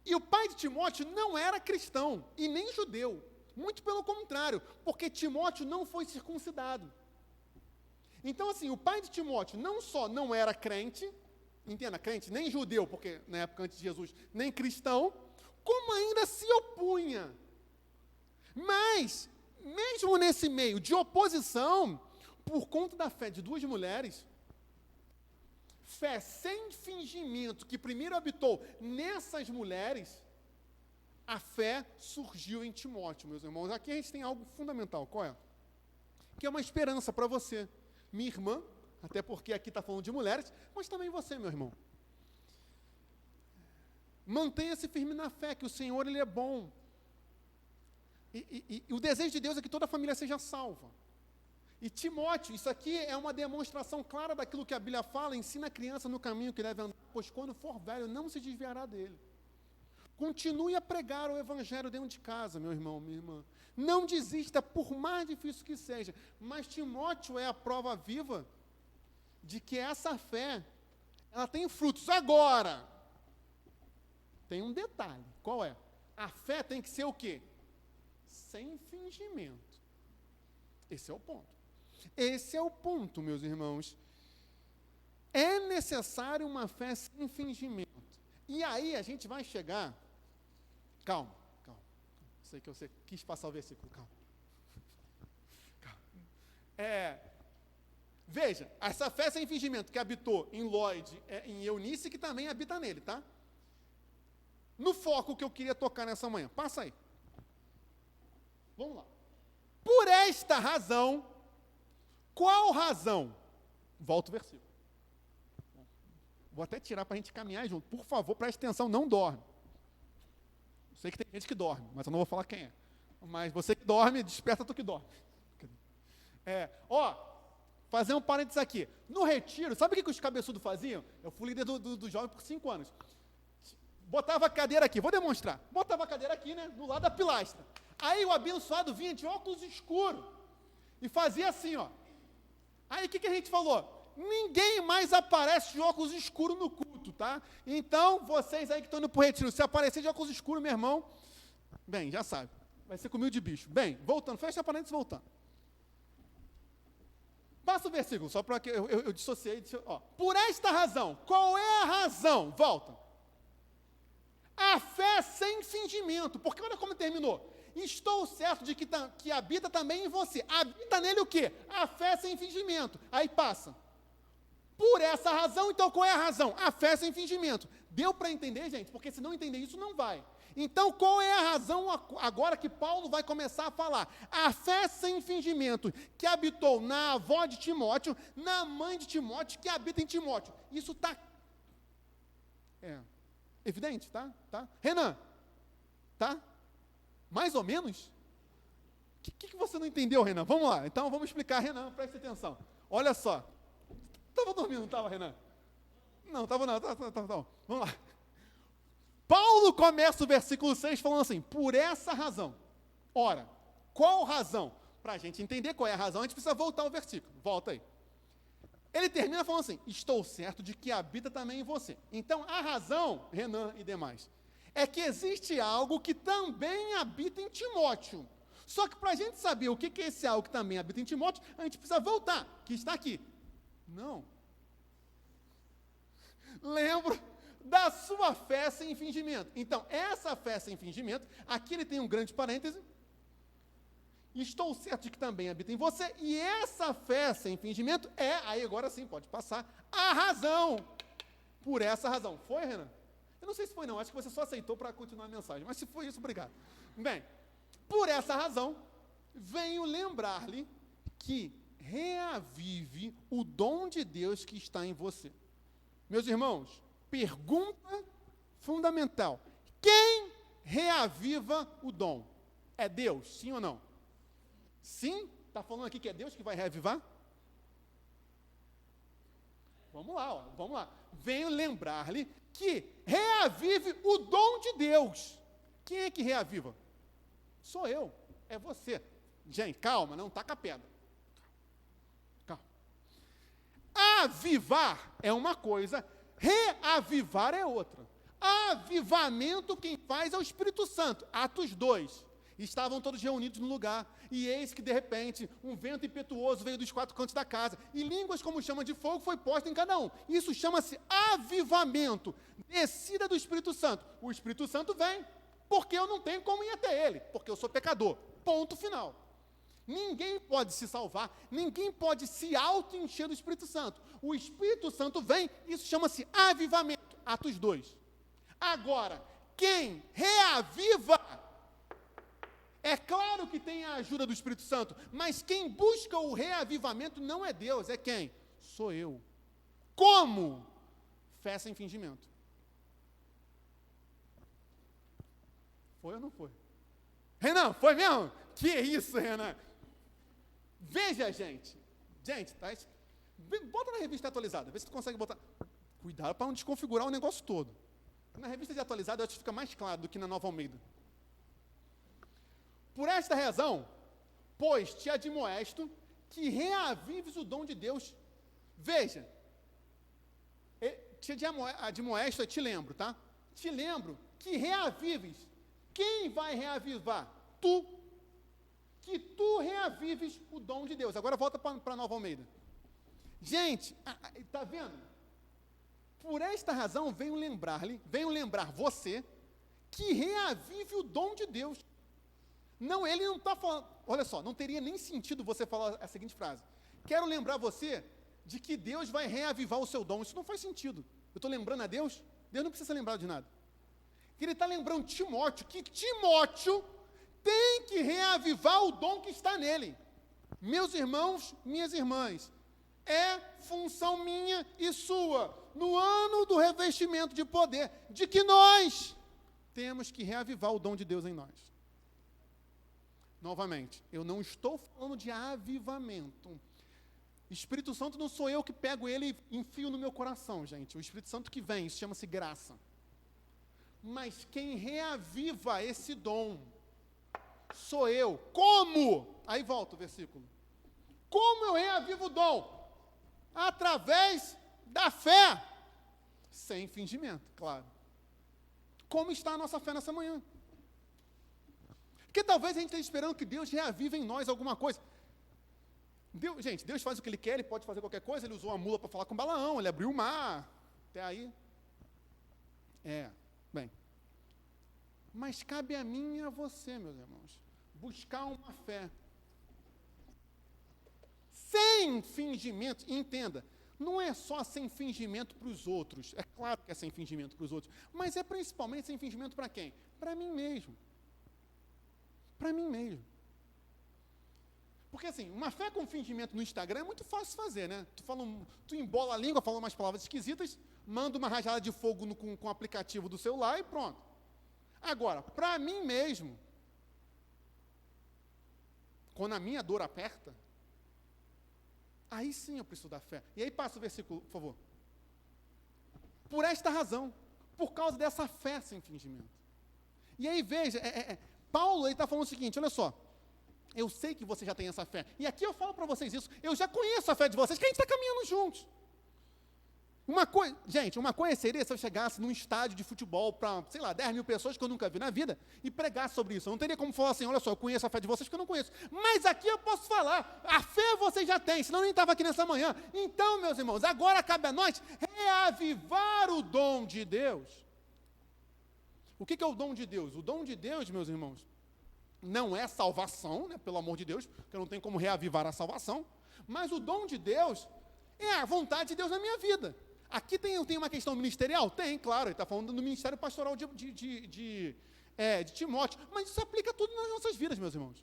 E o pai de Timóteo não era cristão, e nem judeu. Muito pelo contrário, porque Timóteo não foi circuncidado. Então, assim, o pai de Timóteo não só não era crente, entenda, crente, nem judeu, porque na época antes de Jesus, nem cristão, como ainda se opunha. Mas, mesmo nesse meio de oposição, por conta da fé de duas mulheres, fé sem fingimento, que primeiro habitou nessas mulheres, a fé surgiu em Timóteo, meus irmãos. Aqui a gente tem algo fundamental, qual é? Que é uma esperança para você, minha irmã, até porque aqui está falando de mulheres, mas também você, meu irmão. Mantenha-se firme na fé, que o Senhor, Ele é bom. E o desejo de Deus é que toda a família seja salva. E Timóteo, isso aqui é uma demonstração clara daquilo que a Bíblia fala, ensina a criança no caminho que deve andar, pois quando for velho não se desviará dele. Continue a pregar o evangelho dentro de casa, meu irmão, minha irmã. Não desista, por mais difícil que seja. Mas Timóteo é a prova viva de que essa fé, ela tem frutos. Agora, tem um detalhe, qual é? A fé tem que ser o quê? Sem fingimento. Esse é o ponto. Esse é o ponto, meus irmãos. É necessário uma fé sem fingimento. E aí a gente vai chegar... Calma. Sei que você quis passar o versículo, calma. Veja, essa fé sem fingimento que habitou em Lóide, em Eunice, que também habita nele, tá? No foco que eu queria tocar nessa manhã. Passa aí. Vamos lá. Por esta razão, qual razão? Volta o versículo. Vou até tirar para a gente caminhar junto. Por favor, preste atenção, não dorme. Eu sei que tem gente que dorme, mas eu não vou falar quem é. Mas você que dorme, desperta tu que dorme. Fazer um parênteses aqui. No retiro, sabe o que os cabeçudos faziam? Eu fui líder do jovem por 5 anos. Botava a cadeira aqui, vou demonstrar. Botava a cadeira aqui, né, do lado da pilastra. Aí o abençoado vinha de óculos escuros e fazia assim, ó. Aí o que a gente falou? Ninguém mais aparece de óculos escuros no culto, tá? Então, vocês aí que estão indo para o retiro, se aparecer de óculos escuros, meu irmão, bem, já sabe, vai ser comigo de bicho. Bem, voltando, fecha a parênteses, voltando. Passa o versículo, só para que eu dissociei. Por esta razão, qual é a razão? Volta. A fé sem fingimento, porque olha como terminou. Estou certo de que habita também em você. Habita nele o quê? A fé sem fingimento. Aí passa. Por essa razão, então qual é a razão? A fé sem fingimento. Deu para entender, gente? Porque se não entender isso, não vai. Então, qual é a razão agora que Paulo vai começar a falar? A fé sem fingimento, que habitou na avó de Timóteo, na mãe de Timóteo, que habita em Timóteo. Isso está evidente, tá? Renan, tá? Mais ou menos? O que você não entendeu, Renan? Vamos lá, então vamos explicar, Renan, preste atenção. Olha só. Estava dormindo, não estava, Renan? Não, estava não, tá. Vamos lá. Paulo começa o versículo 6 falando assim, por essa razão. Ora, qual razão? Para a gente entender qual é a razão, a gente precisa voltar ao versículo. Volta aí. Ele termina falando assim, estou certo de que habita também em você. Então, a razão, Renan e demais, é que existe algo que também habita em Timóteo. Só que para a gente saber o que é esse algo que também habita em Timóteo, a gente precisa voltar, que está aqui. Não. Lembro da sua fé sem fingimento. Então, essa fé sem fingimento, aqui ele tem um grande parêntese. Estou certo de que também habita em você. E essa fé sem fingimento aí agora sim, pode passar, a razão. Por essa razão. Foi, Renan? Eu não sei se foi não, acho que você só aceitou para continuar a mensagem. Mas se foi isso, obrigado. Bem, por essa razão, venho lembrar-lhe que reavive o dom de Deus que está em você. Meus irmãos, pergunta fundamental. Quem reaviva o dom? É Deus, sim ou não? Sim? Está falando aqui que é Deus que vai reavivar? Vamos lá. Venho lembrar-lhe que reavive o dom de Deus. Quem é que reaviva? Sou eu, é você. Gente, calma, não taca a pedra. Calma. Avivar é uma coisa, reavivar é outra. Avivamento quem faz é o Espírito Santo. Atos 2. Estavam todos reunidos no lugar, e eis que de repente um vento impetuoso veio dos quatro cantos da casa, e línguas como chama de fogo foi posta em cada um. Isso chama-se avivamento, descida do Espírito Santo. O Espírito Santo vem, porque eu não tenho como ir até ele, porque eu sou pecador. Ponto final. Ninguém pode se salvar, ninguém pode se auto-encher do Espírito Santo. O Espírito Santo vem, isso chama-se avivamento. Atos 2. Agora, quem reaviva, é claro que tem a ajuda do Espírito Santo, mas quem busca o reavivamento não é Deus, é quem? Sou eu. Como? Fé sem fingimento. Foi ou não foi? Renan, foi mesmo? Que isso, Renan? Veja, gente. Gente, tá? Bota na revista atualizada, vê se tu consegue botar. Cuidado para não desconfigurar o negócio todo. Na revista de atualizada, eu acho que fica mais claro do que na Nova Almeida. Por esta razão, pois te admoesto que reavives o dom de Deus. Veja, te admoesto, eu te lembro, tá? Te lembro que reavives. Quem vai reavivar? Tu. Que tu reavives o dom de Deus. Agora volta para a Nova Almeida. Gente, está vendo? Por esta razão, venho lembrar você, que reavive o dom de Deus. Não, ele não está falando, olha só, não teria nem sentido você falar a seguinte frase. Quero lembrar você de que Deus vai reavivar o seu dom. Isso não faz sentido. Eu estou lembrando a Deus? Deus não precisa ser lembrado de nada. Ele está lembrando Timóteo, que Timóteo tem que reavivar o dom que está nele. Meus irmãos, minhas irmãs, é função minha e sua, no ano do revestimento de poder, de que nós temos que reavivar o dom de Deus em nós. Novamente, eu não estou falando de avivamento. Espírito Santo não sou eu que pego ele e enfio no meu coração, gente. O Espírito Santo que vem, isso chama-se graça. Mas quem reaviva esse dom sou eu. Como? Aí volta o versículo. Como eu reavivo o dom? Através da fé. Sem fingimento, claro. Como está a nossa fé nessa manhã? Porque talvez a gente esteja esperando que Deus reavive em nós alguma coisa. Deus faz o que Ele quer, Ele pode fazer qualquer coisa. Ele usou a mula para falar com Balaão, Ele abriu o mar. Até aí. Bem. Mas cabe a mim e a você, meus irmãos, buscar uma fé sem fingimento. Entenda, não é só sem fingimento para os outros. É claro que é sem fingimento para os outros, mas é principalmente sem fingimento para quem? Para mim mesmo. Para mim mesmo. Porque assim, uma fé com fingimento no Instagram é muito fácil fazer, né? Tu embola a língua, fala umas palavras esquisitas, manda uma rajada de fogo com o aplicativo do celular e pronto. Agora, para mim mesmo, quando a minha dor aperta, aí sim eu preciso da fé. E aí passa o versículo, por favor. Por esta razão, por causa dessa fé sem fingimento. E aí veja, Paulo está falando o seguinte, olha só. Eu sei que você já tem essa fé. E aqui eu falo para vocês isso. Eu já conheço a fé de vocês, que a gente está caminhando juntos. Gente, uma coisa seria se eu chegasse num estádio de futebol para, 10 mil pessoas que eu nunca vi na vida e pregasse sobre isso. Eu não teria como falar assim, olha só, eu conheço a fé de vocês que eu não conheço. Mas aqui eu posso falar, a fé vocês já têm, senão eu nem estava aqui nessa manhã. Então, meus irmãos, agora cabe a nós reavivar o dom de Deus. O que é o dom de Deus? O dom de Deus, meus irmãos, não é salvação, né, pelo amor de Deus, porque eu não tenho como reavivar a salvação, mas o dom de Deus é a vontade de Deus na minha vida. Aqui tem uma questão ministerial? Tem, claro, ele está falando do ministério pastoral de Timóteo, mas isso aplica tudo nas nossas vidas, meus irmãos.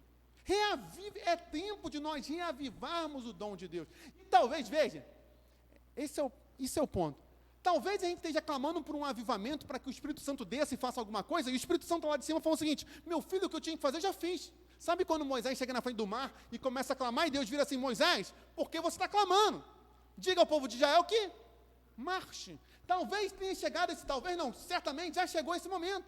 É tempo de nós reavivarmos o dom de Deus. E talvez, veja, isso é o ponto. Talvez a gente esteja clamando por um avivamento para que o Espírito Santo desça e faça alguma coisa, e o Espírito Santo lá de cima falou o seguinte, meu filho, o que eu tinha que fazer, eu já fiz. Sabe quando Moisés chega na frente do mar e começa a clamar, e Deus vira assim, Moisés, por que você está clamando? Diga ao povo de Israel que marche. Talvez tenha chegado talvez não, certamente já chegou esse momento.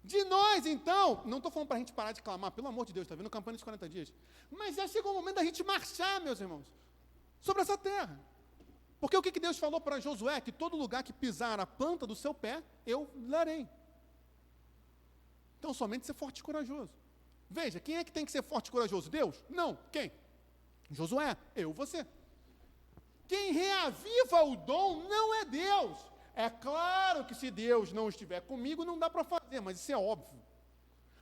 De nós, então, não estou falando para a gente parar de clamar, pelo amor de Deus, está vendo campanha dos 40 dias, mas já chegou o momento da gente marchar, meus irmãos, sobre essa terra. Porque o que Deus falou para Josué? Que todo lugar que pisar a planta do seu pé, eu darei. Então, somente ser forte e corajoso. Veja, quem é que tem que ser forte e corajoso? Deus? Não. Quem? Josué. Eu, você. Quem reaviva o dom não é Deus. É claro que se Deus não estiver comigo, não dá para fazer, mas isso é óbvio.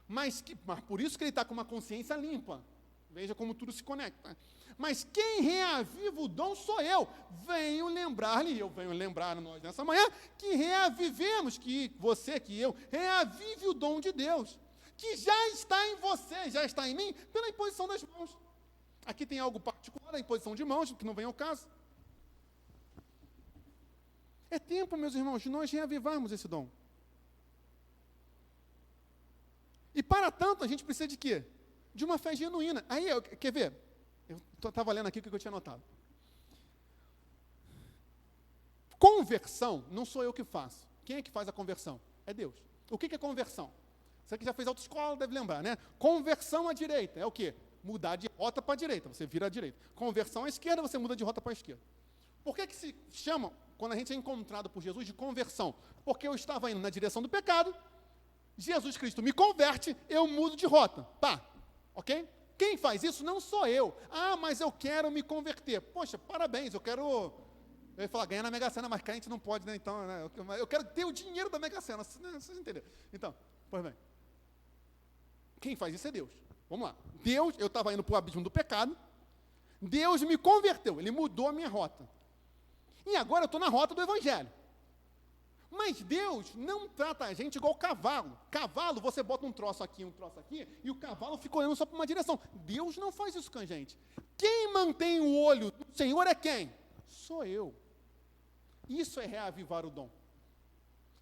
Mas por isso que ele está com uma consciência limpa. Veja como tudo se conecta. Mas quem reaviva o dom sou eu. Venho lembrar nós nessa manhã, que reavivemos, que você, que eu, reavive o dom de Deus, que já está em você, já está em mim, pela imposição das mãos. Aqui tem algo particular, a imposição de mãos, que não vem ao caso. É tempo, meus irmãos, de nós reavivarmos esse dom. E para tanto, a gente precisa de quê? De uma fé genuína. Aí, quer ver? Eu estava lendo aqui o que eu tinha notado. Conversão, não sou eu que faço. Quem é que faz a conversão? É Deus. O que é conversão? Você que já fez autoescola deve lembrar, né? Conversão à direita é o quê? Mudar de rota para a direita, você vira à direita. Conversão à esquerda, você muda de rota para a esquerda. Por que se chama, quando a gente é encontrado por Jesus, de conversão? Porque eu estava indo na direção do pecado, Jesus Cristo me converte, eu mudo de rota. Pá, ok? Quem faz isso não sou eu. Ah, mas eu quero me converter. Poxa, parabéns, eu ia falar, ganhar na Mega Sena, mas crente não pode, né? Então, né? Eu quero ter o dinheiro da Mega Sena, vocês entenderam? Então, pois bem. Quem faz isso é Deus. Vamos lá. Deus, eu estava indo para o abismo do pecado, Deus me converteu, Ele mudou a minha rota. E agora eu estou na rota do Evangelho. Mas Deus não trata a gente igual cavalo. Cavalo, você bota um troço aqui, e o cavalo fica olhando só para uma direção. Deus não faz isso com a gente. Quem mantém o olho do Senhor é quem? Sou eu. Isso é reavivar o dom.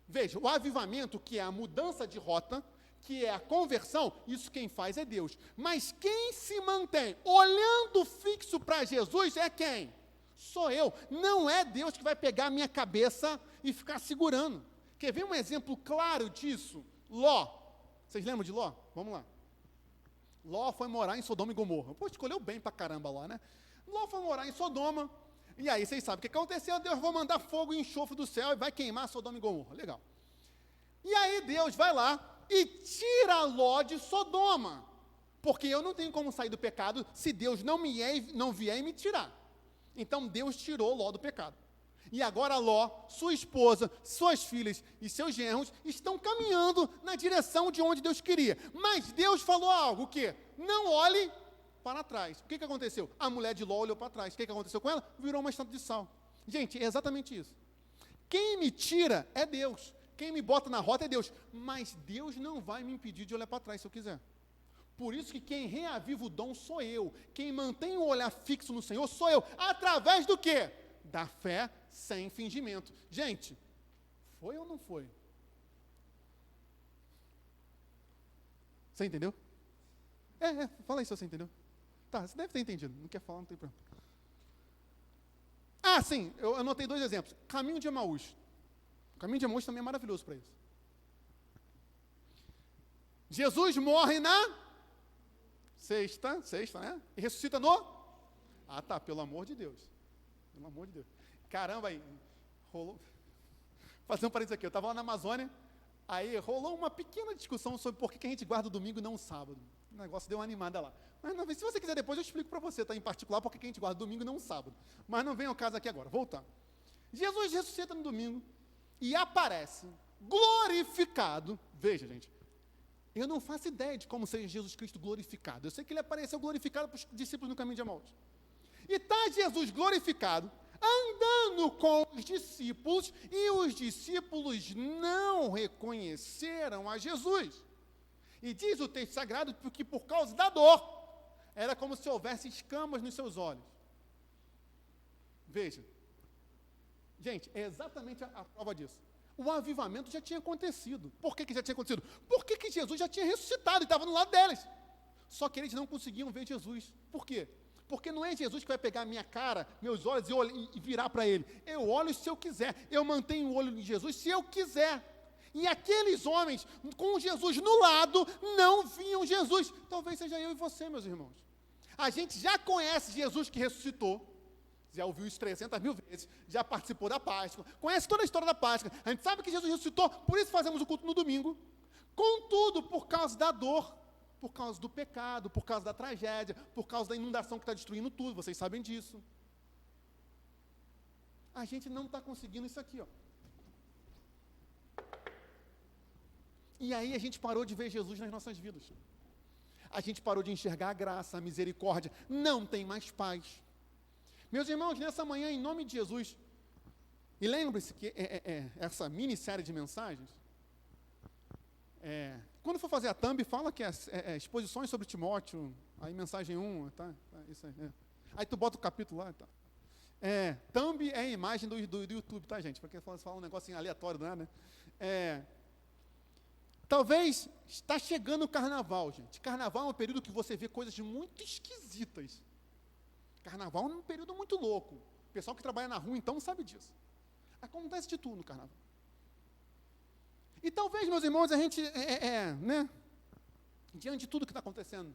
Veja, o avivamento, que é a mudança de rota, que é a conversão, isso quem faz é Deus. Mas quem se mantém olhando fixo para Jesus é quem? Sou eu. Não é Deus que vai pegar a minha cabeça e ficar segurando. Quer ver um exemplo claro disso? Ló. Vocês lembram de Ló? Vamos lá. Ló foi morar em Sodoma e Gomorra. Pô, escolheu bem pra caramba Ló, né? Ló foi morar em Sodoma. E aí, vocês sabem o que aconteceu? Deus vai mandar fogo e enxofre do céu e vai queimar Sodoma e Gomorra. Legal. E aí, Deus vai lá e tira Ló de Sodoma. Porque eu não tenho como sair do pecado se Deus não vier e me tirar. Então, Deus tirou Ló do pecado. E agora Ló, sua esposa, suas filhas e seus genros estão caminhando na direção de onde Deus queria. Mas Deus falou algo, o quê? Não olhe para trás. O que aconteceu? A mulher de Ló olhou para trás. O que aconteceu com ela? Virou uma estátua de sal. Gente, é exatamente isso. Quem me tira é Deus. Quem me bota na rota é Deus. Mas Deus não vai me impedir de olhar para trás se eu quiser. Por isso que quem reaviva o dom sou eu. Quem mantém o olhar fixo no Senhor sou eu. Através do quê? Da fé sem fingimento. Gente, foi ou não foi? Você entendeu? Fala aí se você entendeu. Tá, você deve ter entendido. Não quer falar, não tem problema. Ah, sim, eu anotei 2 exemplos. Caminho de Emaús. O caminho de Emaús também é maravilhoso para isso. Jesus morre na sexta, né? E ressuscita no? Ah, tá, pelo amor de Deus. Pelo amor de Deus. Caramba, aí, rolou. Fazer um parênteses aqui, eu estava lá na Amazônia, aí rolou uma pequena discussão sobre por que a gente guarda o domingo e não o sábado. O negócio deu uma animada lá. Mas não, se você quiser depois eu explico para você, tá? Em particular, por que a gente guarda domingo e não o sábado. Mas não vem ao caso aqui agora, voltar. Jesus ressuscita no domingo e aparece glorificado. Veja, gente, eu não faço ideia de como seja Jesus Cristo glorificado. Eu sei que ele apareceu glorificado para os discípulos no caminho de Emaús. E está Jesus glorificado, andando com os discípulos, e os discípulos não reconheceram a Jesus. E diz o texto sagrado que por causa da dor, era como se houvesse escamas nos seus olhos. Veja, gente, é exatamente a prova disso. O avivamento já tinha acontecido. Por que já tinha acontecido? Porque Jesus já tinha ressuscitado e estava no lado deles. Só que eles não conseguiam ver Jesus. Por quê? Porque não é Jesus que vai pegar a minha cara, meus olhos e virar para ele. Eu olho se eu quiser. Eu mantenho o olho em Jesus se eu quiser. E aqueles homens, com Jesus no lado, não viam Jesus. Talvez seja eu e você, meus irmãos. A gente já conhece Jesus que ressuscitou. Já ouviu isso 300 mil vezes, já participou da Páscoa, conhece toda a história da Páscoa, a gente sabe que Jesus ressuscitou, por isso fazemos o culto no domingo. Contudo, por causa da dor, por causa do pecado, por causa da tragédia, por causa da inundação que está destruindo tudo, vocês sabem disso. A gente não está conseguindo isso aqui, ó. E aí a gente parou de ver Jesus nas nossas vidas. A gente parou de enxergar a graça, a misericórdia, não tem mais paz. Meus irmãos, nessa manhã, em nome de Jesus, e lembre-se que essa minissérie de mensagens, quando for fazer a thumb, fala que é exposições sobre Timóteo, aí mensagem 1, tá isso aí. Aí tu bota o capítulo lá, tá. Thumb é a imagem do YouTube, tá, gente? Porque fala um negocinho aleatório, não é, né? Talvez está chegando o carnaval, gente. Carnaval é um período que você vê coisas muito esquisitas. Carnaval é um período muito louco. O pessoal que trabalha na rua, então, sabe disso. Acontece de tudo no carnaval. E talvez, meus irmãos, a gente, né, diante de tudo que está acontecendo,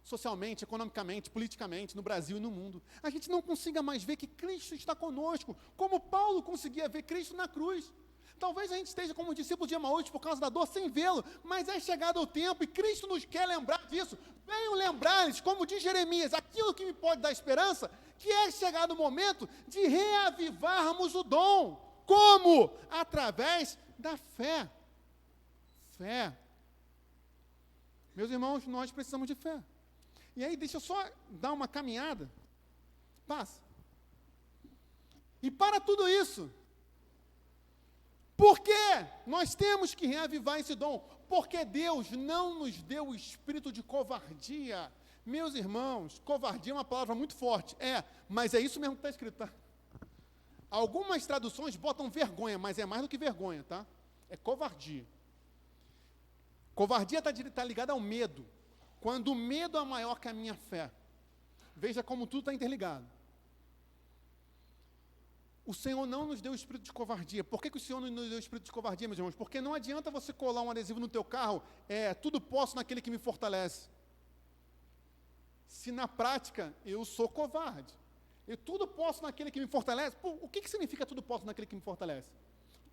socialmente, economicamente, politicamente, no Brasil e no mundo, a gente não consiga mais ver que Cristo está conosco, como Paulo conseguia ver Cristo na cruz. Talvez a gente esteja como discípulo de Emaús por causa da dor sem vê-lo, mas é chegado o tempo e Cristo nos quer lembrar disso. Venham lembrar-lhes, como diz Jeremias, aquilo que me pode dar esperança, que é chegado o momento de reavivarmos o dom. Como? Através da fé. Fé. Meus irmãos, nós precisamos de fé. E aí, deixa eu só dar uma caminhada. Passa. E para tudo isso, por que nós temos que reavivar esse dom? Porque Deus não nos deu o espírito de covardia. Meus irmãos, covardia é uma palavra muito forte. Mas é isso mesmo que está escrito, tá? Algumas traduções botam vergonha, mas é mais do que vergonha, tá? É covardia. Covardia está ligada ao medo. Quando o medo é maior que a minha fé. Veja como tudo está interligado. O Senhor não nos deu o espírito de covardia. Por que o Senhor não nos deu o espírito de covardia, meus irmãos? Porque não adianta você colar um adesivo no teu carro, tudo posso naquele que me fortalece. Se na prática eu sou covarde. Eu tudo posso naquele que me fortalece. O que significa tudo posso naquele que me fortalece?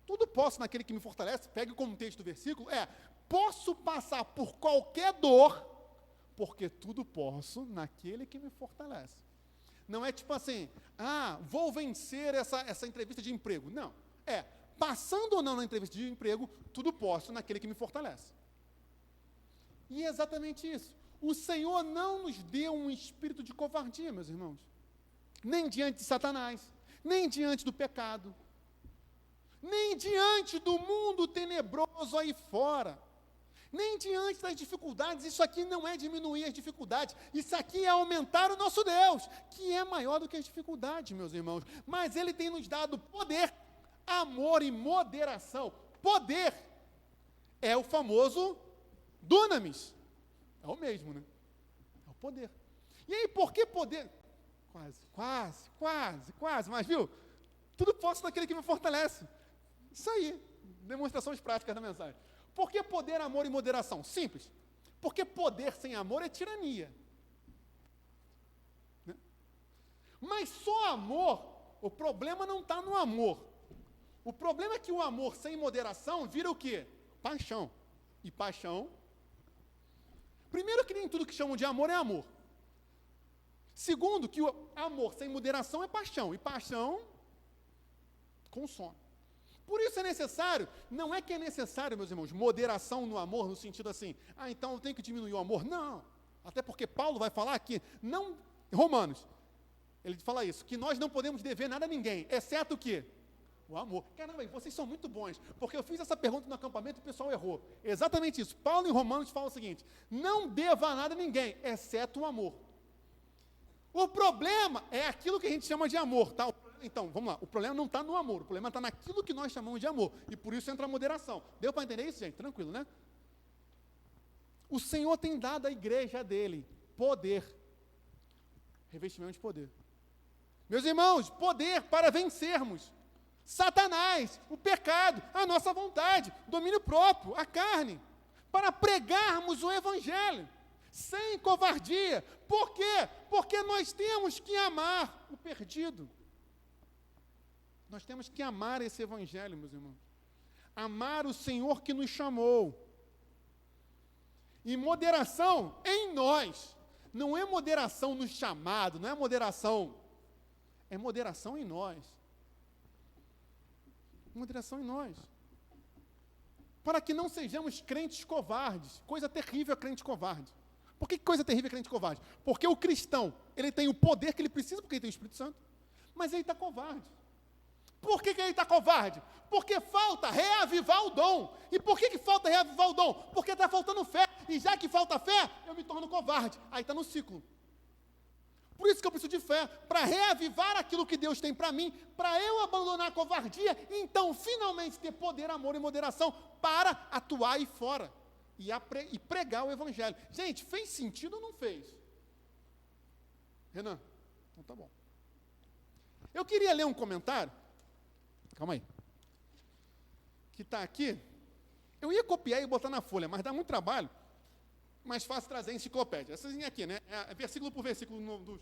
Tudo posso naquele que me fortalece, pegue como texto do versículo, posso passar por qualquer dor, porque tudo posso naquele que me fortalece. Não é tipo assim, vou vencer essa entrevista de emprego. Não, passando ou não na entrevista de emprego, tudo posso naquele que me fortalece. E é exatamente isso. O Senhor não nos deu um espírito de covardia, meus irmãos. Nem diante de Satanás, nem diante do pecado, nem diante do mundo tenebroso aí fora, nem diante das dificuldades. Isso aqui não é diminuir as dificuldades, isso aqui é aumentar o nosso Deus, que é maior do que as dificuldades, meus irmãos. Mas Ele tem nos dado poder, amor e moderação. Poder é o famoso dunamis. É o mesmo, né? É o poder. E aí, por que poder? Quase, mas viu? Tudo posso daquele que me fortalece. Isso aí, demonstrações práticas da mensagem. Por que poder, amor e moderação? Simples. Porque poder sem amor é tirania. Né? Mas só amor, o problema não está no amor. O problema é que o amor sem moderação vira o quê? Paixão. E paixão... Primeiro que nem tudo que chamam de amor é amor. Segundo, que o amor sem moderação é paixão. E paixão consome. Por isso é necessário, não é que é necessário, meus irmãos, moderação no amor, no sentido assim, então eu tenho que diminuir o amor. Não. Até porque Paulo vai falar aqui, não, Romanos, ele fala isso, que nós não podemos dever nada a ninguém, exceto o quê? O amor. Caramba, vocês são muito bons, porque eu fiz essa pergunta no acampamento e o pessoal errou. Exatamente isso. Paulo em Romanos fala o seguinte, não deva nada a ninguém, exceto o amor. O problema é aquilo que a gente chama de amor, tá? Então, vamos lá, o problema não está no amor, o problema está naquilo que nós chamamos de amor, e por isso entra a moderação. Deu para entender isso, gente? Tranquilo, né? O Senhor tem dado à igreja dele poder, revestimento de poder. Meus irmãos, poder para vencermos Satanás, o pecado, a nossa vontade, domínio próprio, a carne, para pregarmos o evangelho, sem covardia. Por quê? Porque nós temos que amar o perdido. Nós temos que amar esse evangelho, meus irmãos. Amar o Senhor que nos chamou. E moderação em nós. Não é moderação no chamado, não é moderação. É moderação em nós. Moderação em nós. Para que não sejamos crentes covardes. Coisa terrível é crente covarde. Por que coisa terrível é crente covarde? Porque o cristão, ele tem o poder que ele precisa, porque ele tem o Espírito Santo, mas ele está covarde. Por que ele está covarde? Porque falta reavivar o dom. E por que falta reavivar o dom? Porque está faltando fé. E já que falta fé, eu me torno covarde. Aí está no ciclo. Por isso que eu preciso de fé, para reavivar aquilo que Deus tem para mim, para eu abandonar a covardia, então finalmente ter poder, amor e moderação para atuar aí fora e pregar o evangelho. Gente, fez sentido ou não fez? Renan? Então tá bom. Eu queria ler um comentário, calma aí, que está aqui. Eu ia copiar e botar na folha, mas dá muito trabalho. Mais fácil trazer a enciclopédia. Essa aqui, né? É versículo por versículo do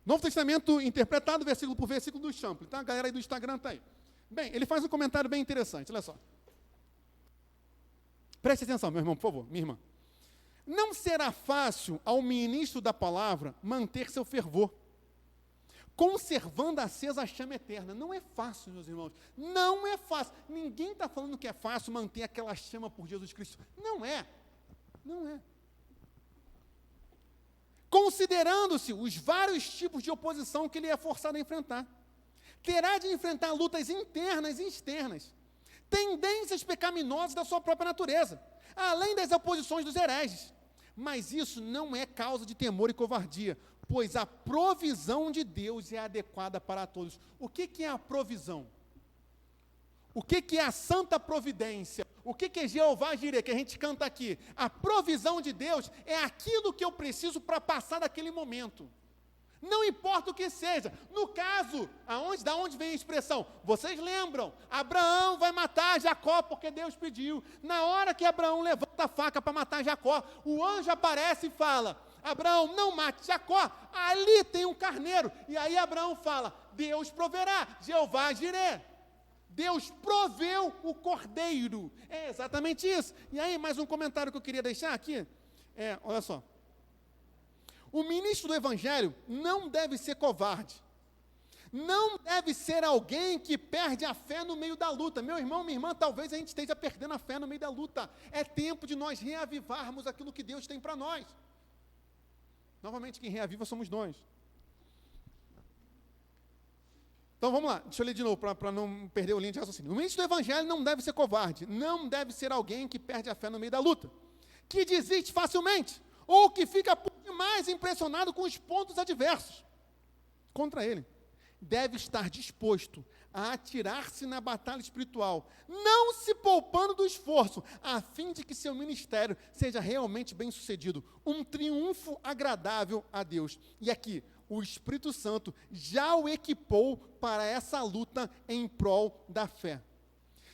Novo Testamento interpretado, versículo por versículo do Champlin. Tá? A galera aí do Instagram está aí. Bem, ele faz um comentário bem interessante, olha só. Preste atenção, meu irmão, por favor, minha irmã. Não será fácil ao ministro da palavra manter seu fervor, conservando acesa a chama eterna. Não é fácil, meus irmãos. Não é fácil. Ninguém está falando que é fácil manter aquela chama por Jesus Cristo. Não é. Não é. Considerando-se os vários tipos de oposição que ele é forçado a enfrentar. Terá de enfrentar lutas internas e externas, tendências pecaminosas da sua própria natureza, além das oposições dos hereges. Mas isso não é causa de temor e covardia, pois a provisão de Deus é adequada para todos. O que é a provisão? O que é a santa providência? O que é Jeová Jireh, que a gente canta aqui? A provisão de Deus é aquilo que eu preciso para passar daquele momento. Não importa o que seja. No caso, da onde vem a expressão? Vocês lembram? Abraão vai matar Jacó porque Deus pediu. Na hora que Abraão levanta a faca para matar Jacó, o anjo aparece e fala: Abraão, não mate Jacó, ali tem um carneiro. E aí Abraão fala: Deus proverá, Jeová Jireh. Deus proveu o cordeiro. É exatamente isso. E aí, mais um comentário que eu queria deixar aqui. Olha só. O ministro do evangelho não deve ser covarde, Não deve ser alguém que perde a fé no meio da luta. Meu irmão, minha irmã, talvez a gente esteja perdendo a fé no meio da luta. É tempo de nós reavivarmos aquilo que Deus tem para nós. Novamente, quem reaviva somos nós. Então vamos lá, deixa eu ler de novo, para não perder o linha de raciocínio. O ministro do evangelho não deve ser covarde, não deve ser alguém que perde a fé no meio da luta, que desiste facilmente, ou que fica por demais impressionado com os pontos adversos contra ele. Deve estar disposto a atirar-se na batalha espiritual, não se poupando do esforço, a fim de que seu ministério seja realmente bem-sucedido, um triunfo agradável a Deus. E aqui, o Espírito Santo já o equipou para essa luta em prol da fé.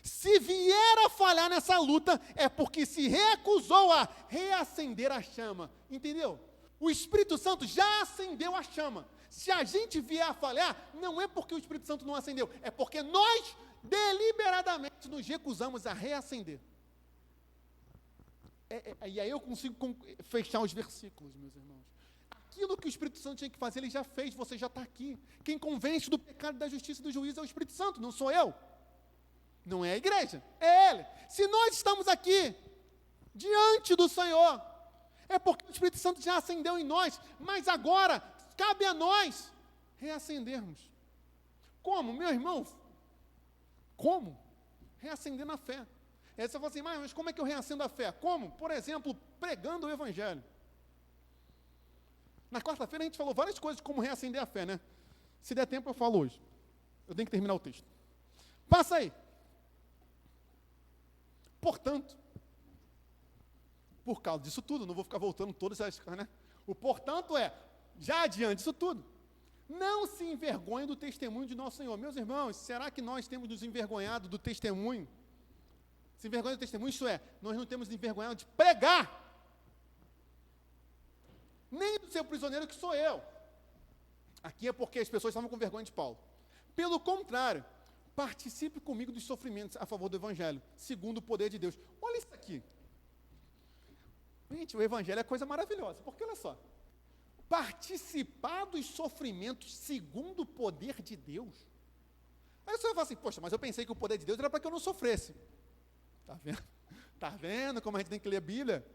Se vier a falhar nessa luta, é porque se recusou a reacender a chama. Entendeu? O Espírito Santo já acendeu a chama. Se a gente vier a falhar, não é porque o Espírito Santo não acendeu, é porque nós deliberadamente nos recusamos a reacender. E aí eu consigo fechar os versículos, meus irmãos. Aquilo que o Espírito Santo tinha que fazer, ele já fez, você já está aqui. Quem convence do pecado, da justiça e do juízo é o Espírito Santo, não sou eu. Não é a igreja, é Ele. Se nós estamos aqui, diante do Senhor, é porque o Espírito Santo já acendeu em nós, mas agora, cabe a nós reacendermos. Como, meu irmão? Como? Reacender na fé. Aí você fala assim, mas como é que eu reacendo a fé? Como? Por exemplo, pregando o Evangelho. Na quarta-feira a gente falou várias coisas de como reacender a fé, né? Se der tempo eu falo hoje. Eu tenho que terminar o texto. Passa aí. Portanto, por causa disso tudo, não vou ficar voltando todas as coisas, né? O portanto é, já adiante disso tudo, não se envergonhe do testemunho de nosso Senhor. Meus irmãos, será que nós temos nos envergonhado do testemunho? Se envergonha do testemunho, isso é, nós não temos nos envergonhado de pregar. Nem do seu prisioneiro que sou eu. Aqui é porque as pessoas estavam com vergonha de Paulo. Pelo contrário, participe comigo dos sofrimentos a favor do Evangelho, segundo o poder de Deus. Olha isso aqui. Gente, o Evangelho é coisa maravilhosa, porque olha só. Participar dos sofrimentos segundo o poder de Deus. Aí você vai falar assim, poxa, mas eu pensei que o poder de Deus era para que eu não sofresse. Tá vendo? Tá vendo como a gente tem que ler a Bíblia?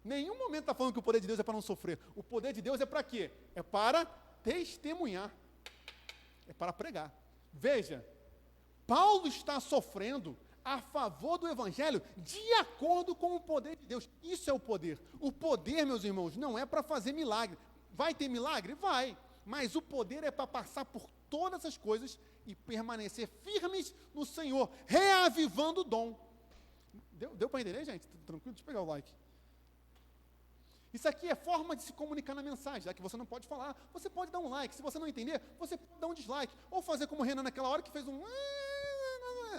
Nenhum momento está falando que o poder de Deus é para não sofrer. O poder de Deus é para quê? É para testemunhar. É para pregar. Veja, Paulo está sofrendo a favor do Evangelho de acordo com o poder de Deus. Isso é o poder. O poder, meus irmãos, não é para fazer milagre. Vai ter milagre? Vai. Mas o poder é para passar por todas as coisas e permanecer firmes no Senhor, reavivando o dom. Deu para entender, gente? Tranquilo? Deixa eu pegar o like. Isso aqui é forma de se comunicar na mensagem, já que você não pode falar, você pode dar um like, se você não entender, você pode dar um dislike, ou fazer como o Renan naquela hora que fez um,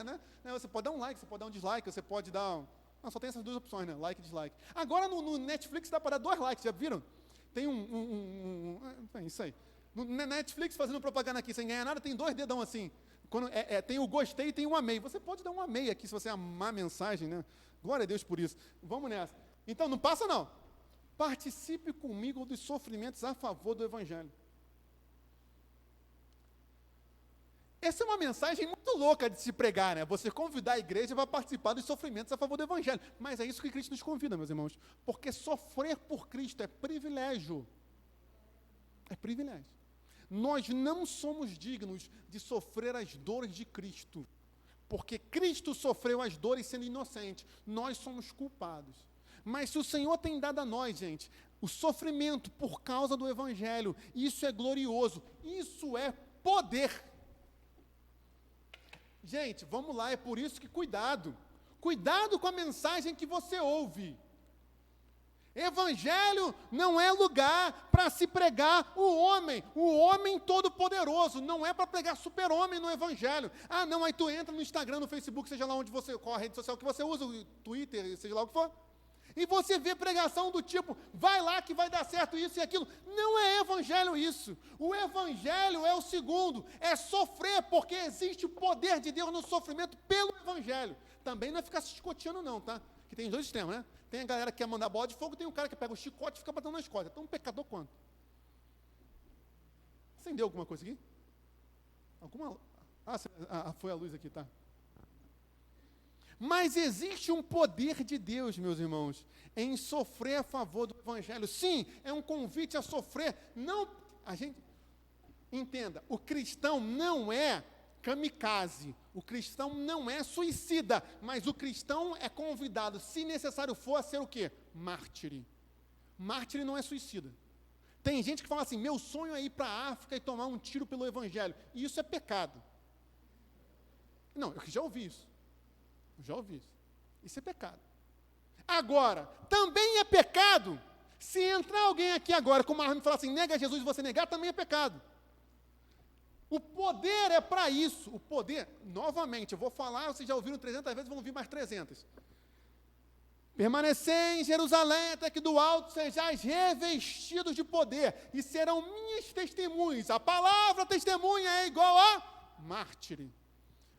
né? Você pode dar um like, você pode dar um dislike, você pode dar, não, só tem essas duas opções, né, like e dislike. Agora no Netflix dá para dar 2 likes, já viram? Tem isso aí, no Netflix fazendo propaganda aqui, sem ganhar nada, tem 2 dedão assim, quando, tem o gostei e tem o amei, você pode dar um amei aqui, se você amar a mensagem, né, glória a Deus por isso, vamos nessa. Então não passa não. Participe comigo dos sofrimentos a favor do Evangelho. Essa é uma mensagem muito louca de se pregar, né? Você convidar a igreja para participar dos sofrimentos a favor do Evangelho. Mas é isso que Cristo nos convida, meus irmãos. Porque sofrer por Cristo é privilégio. É privilégio. Nós não somos dignos de sofrer as dores de Cristo. Porque Cristo sofreu as dores sendo inocente. Nós somos culpados. Mas se o Senhor tem dado a nós, gente, o sofrimento por causa do Evangelho, isso é glorioso, isso é poder. Gente, vamos lá, é por isso que cuidado com a mensagem que você ouve. Evangelho não é lugar para se pregar o homem todo-poderoso, não é para pregar super-homem no Evangelho. Ah, não, aí tu entra no Instagram, no Facebook, seja lá onde você, qual a rede social que você usa, o Twitter, seja lá o que for, e você vê pregação do tipo, vai lá que vai dar certo isso e aquilo. Não é Evangelho isso. O Evangelho é o segundo, é sofrer, porque existe o poder de Deus no sofrimento pelo Evangelho. Também não é ficar se escoteando não, tá? Que tem 2 extremos, né? Tem a galera que quer mandar bola de fogo, tem um cara que pega o chicote e fica batendo nas costas. Então um pecador quanto? Acendeu alguma coisa aqui? Foi a luz aqui, tá? Mas existe um poder de Deus, meus irmãos, em sofrer a favor do Evangelho. Sim, é um convite a sofrer. Não, a gente entenda, o cristão não é kamikaze, o cristão não é suicida, mas o cristão é convidado, se necessário for, a ser o quê? Mártire. Mártire não é suicida. Tem gente que fala assim, meu sonho é ir para a África e tomar um tiro pelo Evangelho. E isso é pecado. Não, eu já ouvi isso. Isso é pecado. Agora, também é pecado, se entrar alguém aqui agora com uma arma e falar assim, nega Jesus e você negar, também é pecado. O poder é para isso. O poder, novamente, eu vou falar, vocês já ouviram 300 vezes, vão ouvir mais 300. Permanecer em Jerusalém até que do alto sejais revestidos de poder, e serão minhas testemunhas. A palavra testemunha é igual a mártire.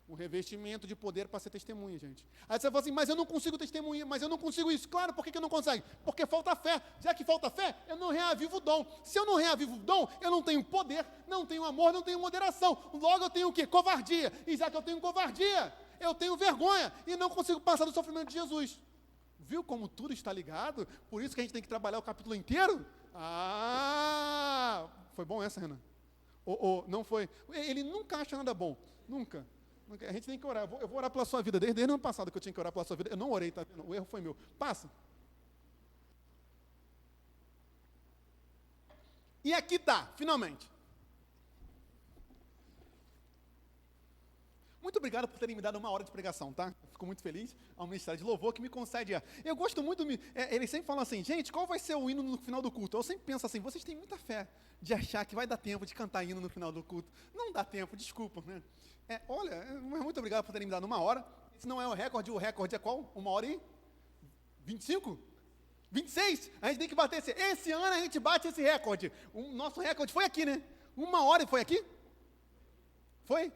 Um revestimento de poder para ser testemunha, gente. Aí você fala assim, mas eu não consigo testemunhar, mas eu não consigo isso. Claro, por que não consegue? Porque falta fé. Já que falta fé, eu não reavivo o dom. Se eu não reavivo o dom, eu não tenho poder, não tenho amor, não tenho moderação. Logo eu tenho o quê? Covardia. E já que eu tenho covardia, eu tenho vergonha e não consigo passar do sofrimento de Jesus. Viu como tudo está ligado? Por isso que a gente tem que trabalhar o capítulo inteiro? Foi bom essa, Renan? Não foi? Ele nunca acha nada bom. Nunca. A gente tem que orar. Eu vou orar pela sua vida. Desde o ano passado que eu tinha que orar pela sua vida. Eu não orei, tá vendo? O erro foi meu. Passa. E aqui está, finalmente. Muito obrigado por terem me dado 1 hora de pregação, tá? Fico muito feliz ao Ministério de Louvor que me concede. Eu gosto muito, eles sempre falam assim, gente, qual vai ser o hino no final do culto? Eu sempre penso assim, vocês têm muita fé de achar que vai dar tempo de cantar hino no final do culto. Não dá tempo, desculpa, né? Muito obrigado por terem me dado 1 hora. Esse não é o recorde é qual? 1 hora e 25? 26? A gente tem que bater esse ano a gente bate esse recorde. O nosso recorde foi aqui, né? 1 hora e foi aqui? Foi?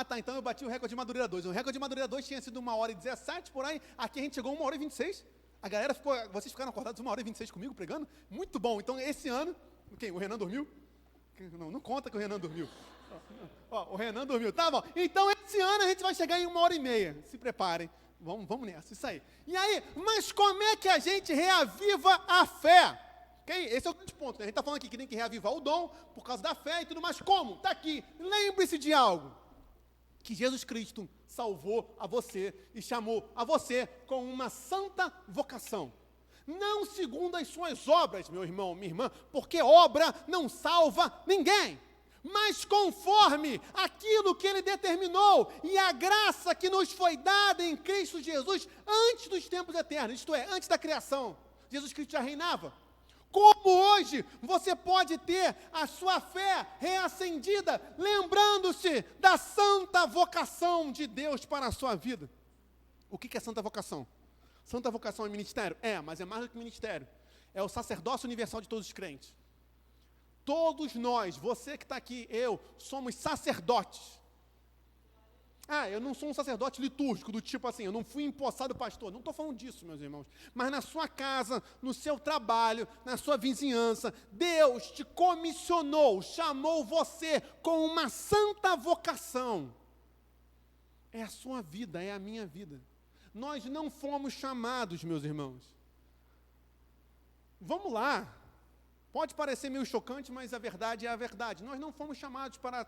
Tá, então eu bati o recorde de Madureira 2. O recorde de Madureira 2 tinha sido 1 hora e 17, porém, aqui a gente chegou a 1 hora e 26. A galera vocês ficaram acordados 1 hora e 26 comigo, pregando? Muito bom. Então, esse ano, o Renan dormiu? Não conta que o Renan dormiu. O Renan dormiu, tá bom. Então, esse ano a gente vai chegar em 1 hora e meia. Se preparem. Vamos nessa, isso aí. E aí, mas como é que a gente reaviva a fé? Okay? Esse é o grande ponto, né? A gente está falando aqui que tem que reavivar o dom por causa da fé e tudo mais. Como? Está aqui. Lembre-se de algo. Que Jesus Cristo salvou a você e chamou a você com uma santa vocação. Não segundo as suas obras, meu irmão, minha irmã, porque obra não salva ninguém, mas conforme aquilo que Ele determinou e a graça que nos foi dada em Cristo Jesus antes dos tempos eternos, isto é, antes da criação. Jesus Cristo já reinava. Como hoje você pode ter a sua fé reacendida, lembrando-se da santa vocação de Deus para a sua vida? O que é santa vocação? Santa vocação é ministério? Mas é mais do que ministério. É o sacerdócio universal de todos os crentes. Todos nós, você que está aqui, eu, somos sacerdotes. Eu não sou um sacerdote litúrgico, do tipo assim, eu não fui empossado pastor. Não estou falando disso, meus irmãos. Mas na sua casa, no seu trabalho, na sua vizinhança, Deus te comissionou, chamou você com uma santa vocação. É a sua vida, é a minha vida. Nós não fomos chamados, meus irmãos. Vamos lá. Pode parecer meio chocante, mas a verdade é a verdade. Nós não fomos chamados para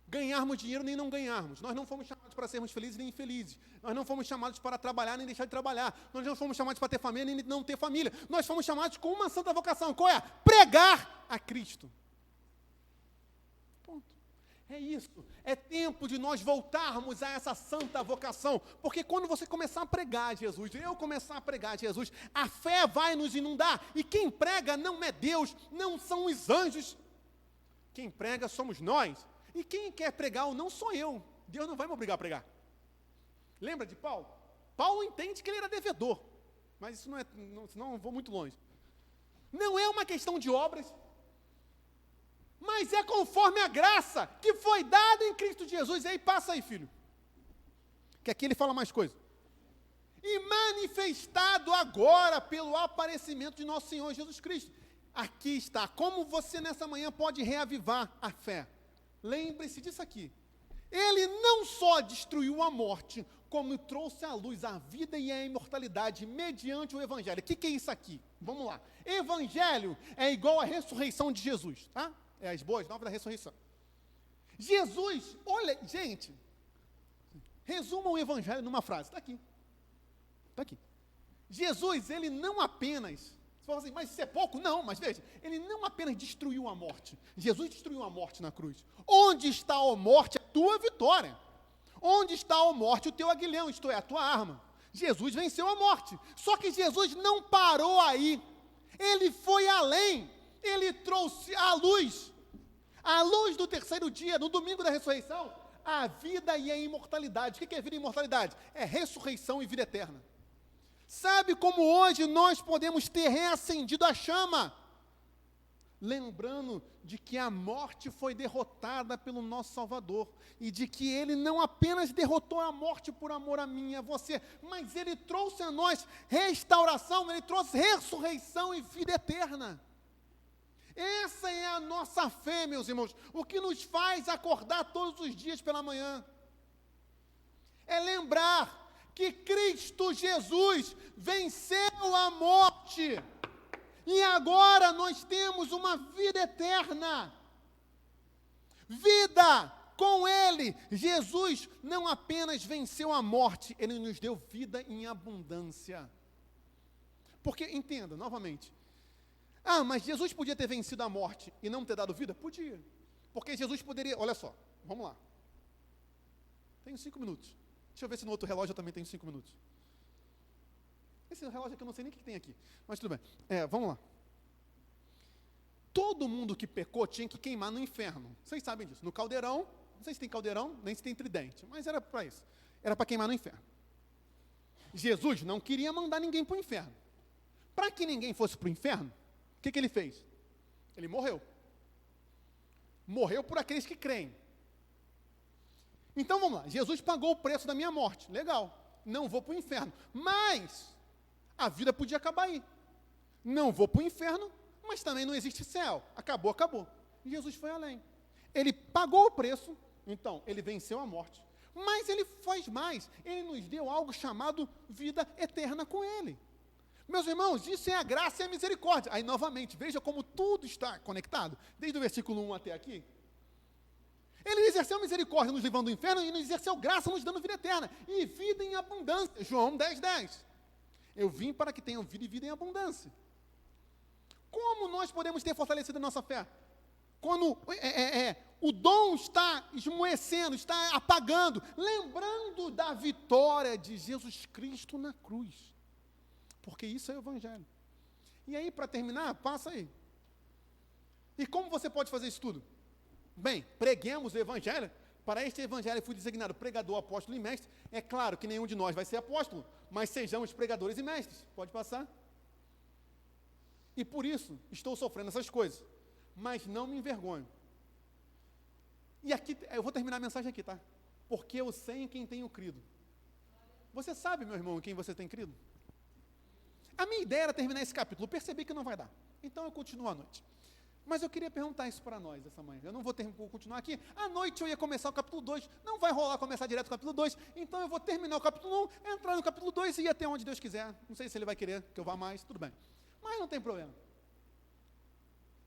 ganharmos dinheiro nem não ganharmos. Nós não fomos chamados para sermos felizes nem infelizes. Nós não fomos chamados para trabalhar nem deixar de trabalhar. Nós não fomos chamados para ter família nem não ter família. Nós fomos chamados com uma santa vocação. Qual é? Pregar a Cristo. Ponto. É isso. É tempo de nós voltarmos a essa santa vocação. Porque quando você começar a pregar Jesus, eu começar a pregar Jesus, a fé vai nos inundar. E quem prega não é Deus, não são os anjos. Quem prega somos nós. E quem quer pregar ou não sou eu. Deus não vai me obrigar a pregar. Lembra de Paulo? Paulo entende que ele era devedor. Mas isso senão eu vou muito longe. Não é uma questão de obras, mas é conforme a graça que foi dada em Cristo Jesus. E aí, passa aí, filho. Que aqui ele fala mais coisa. E manifestado agora pelo aparecimento de nosso Senhor Jesus Cristo. Aqui está. Como você nessa manhã pode reavivar a fé? lembre-se disso aqui. Ele não só destruiu a morte, como trouxe à luz a vida e a imortalidade mediante o Evangelho. O que é isso aqui? Vamos lá. Evangelho é igual à ressurreição de Jesus, tá? É as boas novas da ressurreição. Jesus, olha, gente, resuma o Evangelho numa frase, está aqui. Está aqui. Jesus, ele não apenas, você fala assim, mas isso é pouco? Não, mas veja, ele não apenas destruiu a morte. Jesus destruiu a morte na cruz. Onde está a morte, a tua vitória? Onde está a morte, o teu aguilhão, isto é, a tua arma? Jesus venceu a morte. Só que Jesus não parou aí. Ele foi além. Ele trouxe a luz do terceiro dia, no domingo da ressurreição, a vida e a imortalidade. O que é vida e imortalidade? É ressurreição e vida eterna. Sabe como hoje nós podemos ter reacendido a chama? Lembrando de que a morte foi derrotada pelo nosso Salvador, e de que Ele não apenas derrotou a morte por amor a mim e a você, mas Ele trouxe a nós restauração, Ele trouxe ressurreição e vida eterna. Essa é a nossa fé, meus irmãos, o que nos faz acordar todos os dias pela manhã. É lembrar que Cristo Jesus venceu a morte, e agora nós temos uma vida eterna. Vida com Ele. Jesus não apenas venceu a morte, Ele nos deu vida em abundância. Porque, entenda, novamente, mas Jesus podia ter vencido a morte e não ter dado vida? Podia. Porque Jesus poderia, olha só, vamos lá. Tenho 5 minutos. Deixa eu ver se no outro relógio eu também tenho 5 minutos. Esse relógio aqui eu não sei nem o que tem aqui, mas tudo bem. Vamos lá. Todo mundo que pecou tinha que queimar no inferno. Vocês sabem disso. No caldeirão, não sei se tem caldeirão, nem se tem tridente, mas era para isso. Era para queimar no inferno. Jesus não queria mandar ninguém para o inferno. Para que ninguém fosse para o inferno, o que ele fez? Ele morreu. Morreu por aqueles que creem. Então vamos lá, Jesus pagou o preço da minha morte, legal, não vou para o inferno, mas a vida podia acabar aí. Não vou para o inferno, mas também não existe céu, acabou. Jesus foi além, ele pagou o preço, então ele venceu a morte, mas ele faz mais, ele nos deu algo chamado vida eterna com ele. Meus irmãos, isso é a graça e a misericórdia. Aí novamente, veja como tudo está conectado, desde o versículo 1 até aqui. Ele exerceu misericórdia nos livrando do inferno e nos exerceu graça nos dando vida eterna e vida em abundância. João 10:10. Eu vim para que tenham vida e vida em abundância. Como nós podemos ter fortalecido a nossa fé? Quando o dom está esmoecendo, está apagando, lembrando da vitória de Jesus Cristo na cruz. Porque isso é o Evangelho. E aí, para terminar, passa aí. E como você pode fazer isso tudo? Bem, preguemos o Evangelho. Para este Evangelho fui designado pregador, apóstolo e mestre. É claro que nenhum de nós vai ser apóstolo, mas sejamos pregadores e mestres. Pode passar. E por isso estou sofrendo essas coisas. Mas não me envergonho. E aqui, eu vou terminar a mensagem aqui, tá? Porque eu sei em quem tenho crido. Você sabe, meu irmão, em quem você tem crido? A minha ideia era terminar esse capítulo. Percebi que não vai dar. Então eu continuo à noite. Mas eu queria perguntar isso para nós essa manhã. Eu não vou continuar aqui. À noite eu ia começar o capítulo 2. Não vai rolar começar direto o capítulo 2. Então eu vou terminar o capítulo 1, entrar no capítulo 2 e ir até onde Deus quiser. Não sei se Ele vai querer que eu vá mais, tudo bem. Mas não tem problema.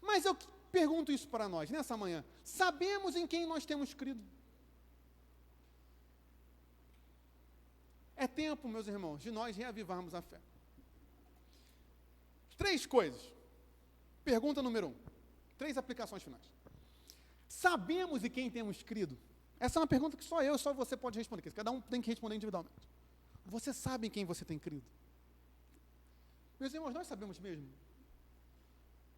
Mas eu pergunto isso para nós nessa manhã. Sabemos em quem nós temos crido? É tempo, meus irmãos, de nós reavivarmos a fé. 3 coisas. Pergunta número 1. 3 aplicações finais. Sabemos em quem temos crido? Essa é uma pergunta que só eu, só você pode responder. Cada um tem que responder individualmente. Você sabe em quem você tem crido? Meus irmãos, nós sabemos mesmo.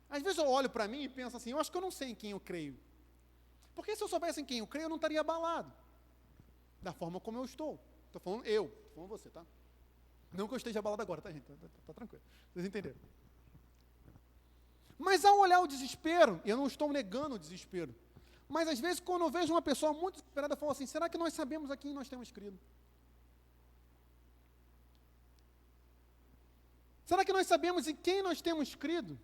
Às vezes eu olho para mim e penso assim, eu acho que eu não sei em quem eu creio. Porque se eu soubesse em quem eu creio, eu não estaria abalado. Da forma como eu estou. Estou falando estou falando você, tá? Não que eu esteja abalado agora, tá, gente? Tá tranquilo. Vocês entenderam? Mas ao olhar o desespero, eu não estou negando o desespero, mas às vezes quando eu vejo uma pessoa muito desesperada, eu falo assim, será que nós sabemos a quem nós temos crido? Será que nós sabemos em quem nós temos crido?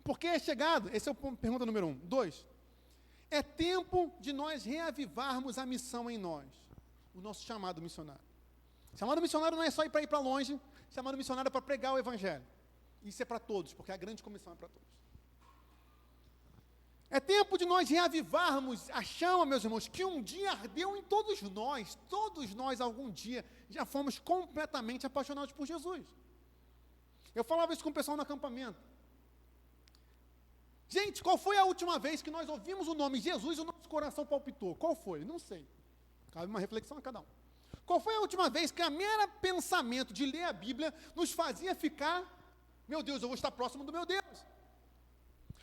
Porque é chegado, essa é a pergunta número 1. 2, É tempo de nós reavivarmos a missão em nós, o nosso chamado missionário. Chamado missionário não é só para ir para longe, chamado missionário é para pregar o evangelho. Isso é para todos, porque a grande comissão é para todos. É tempo de nós reavivarmos a chama, meus irmãos, que um dia ardeu em todos nós algum dia já fomos completamente apaixonados por Jesus. Eu falava isso com o pessoal no acampamento. Gente, qual foi a última vez que nós ouvimos o nome Jesus e o nosso coração palpitou? Qual foi? Não sei. Cabe uma reflexão a cada um. Qual foi a última vez que a mera pensamento de ler a Bíblia nos fazia ficar, meu Deus, eu vou estar próximo do meu Deus?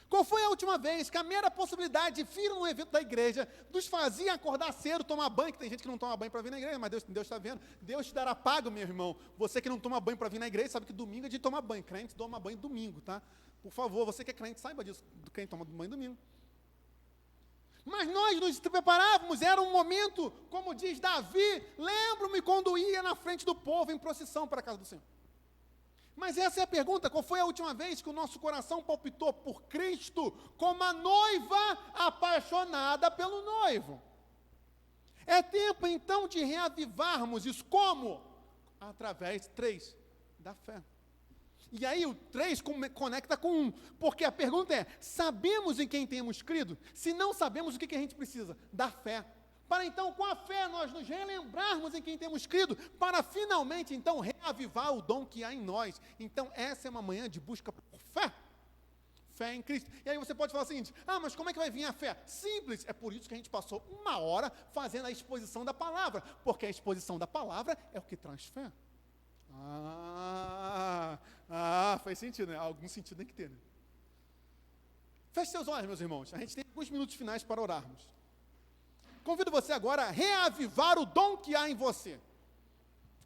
Qual foi a última vez que a mera possibilidade de vir num evento da igreja nos fazia acordar cedo, tomar banho, que tem gente que não toma banho para vir na igreja, mas Deus está vendo, Deus te dará pago, meu irmão. Você que não toma banho para vir na igreja, sabe que domingo é de tomar banho, crente toma banho domingo, tá? Por favor, você que é crente, saiba disso, do quem toma banho domingo. Mas nós nos preparávamos, era um momento, como diz Davi, lembro-me quando ia na frente do povo em procissão para a casa do Senhor. Mas essa é a pergunta, qual foi a última vez que o nosso coração palpitou por Cristo como a noiva apaixonada pelo noivo? É tempo então de reavivarmos isso, como? Através, 3, da fé. E aí o 3 conecta com 1, porque a pergunta é, sabemos em quem temos crido? Se não sabemos, o que a gente precisa? Da fé. Para então, com a fé, nós nos relembrarmos em quem temos crido, para finalmente, então, reavivar o dom que há em nós. Então, essa é uma manhã de busca por fé. Fé em Cristo. E aí você pode falar o seguinte, mas como é que vai vir a fé? Simples, é por isso que a gente passou 1 hora fazendo a exposição da palavra, porque a exposição da palavra é o que traz fé. Faz sentido, né? Algum sentido tem que ter, né? Feche seus olhos, meus irmãos. A gente tem alguns minutos finais para orarmos. Convido você agora a reavivar o dom que há em você.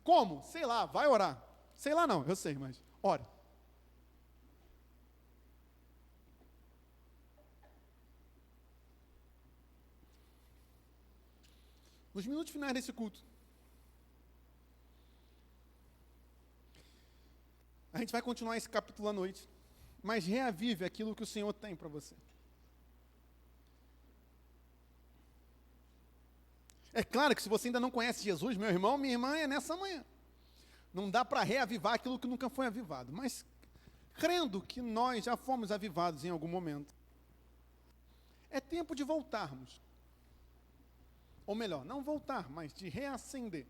Como? Sei lá, vai orar. Sei lá não, eu sei, mas ore. Nos minutos finais desse culto, a gente vai continuar esse capítulo à noite, mas reavive aquilo que o Senhor tem para você. É claro que se você ainda não conhece Jesus, meu irmão, minha irmã, é nessa manhã. Não dá para reavivar aquilo que nunca foi avivado, mas crendo que nós já fomos avivados em algum momento, é tempo de voltarmos. Ou melhor, não voltar, mas de reacender.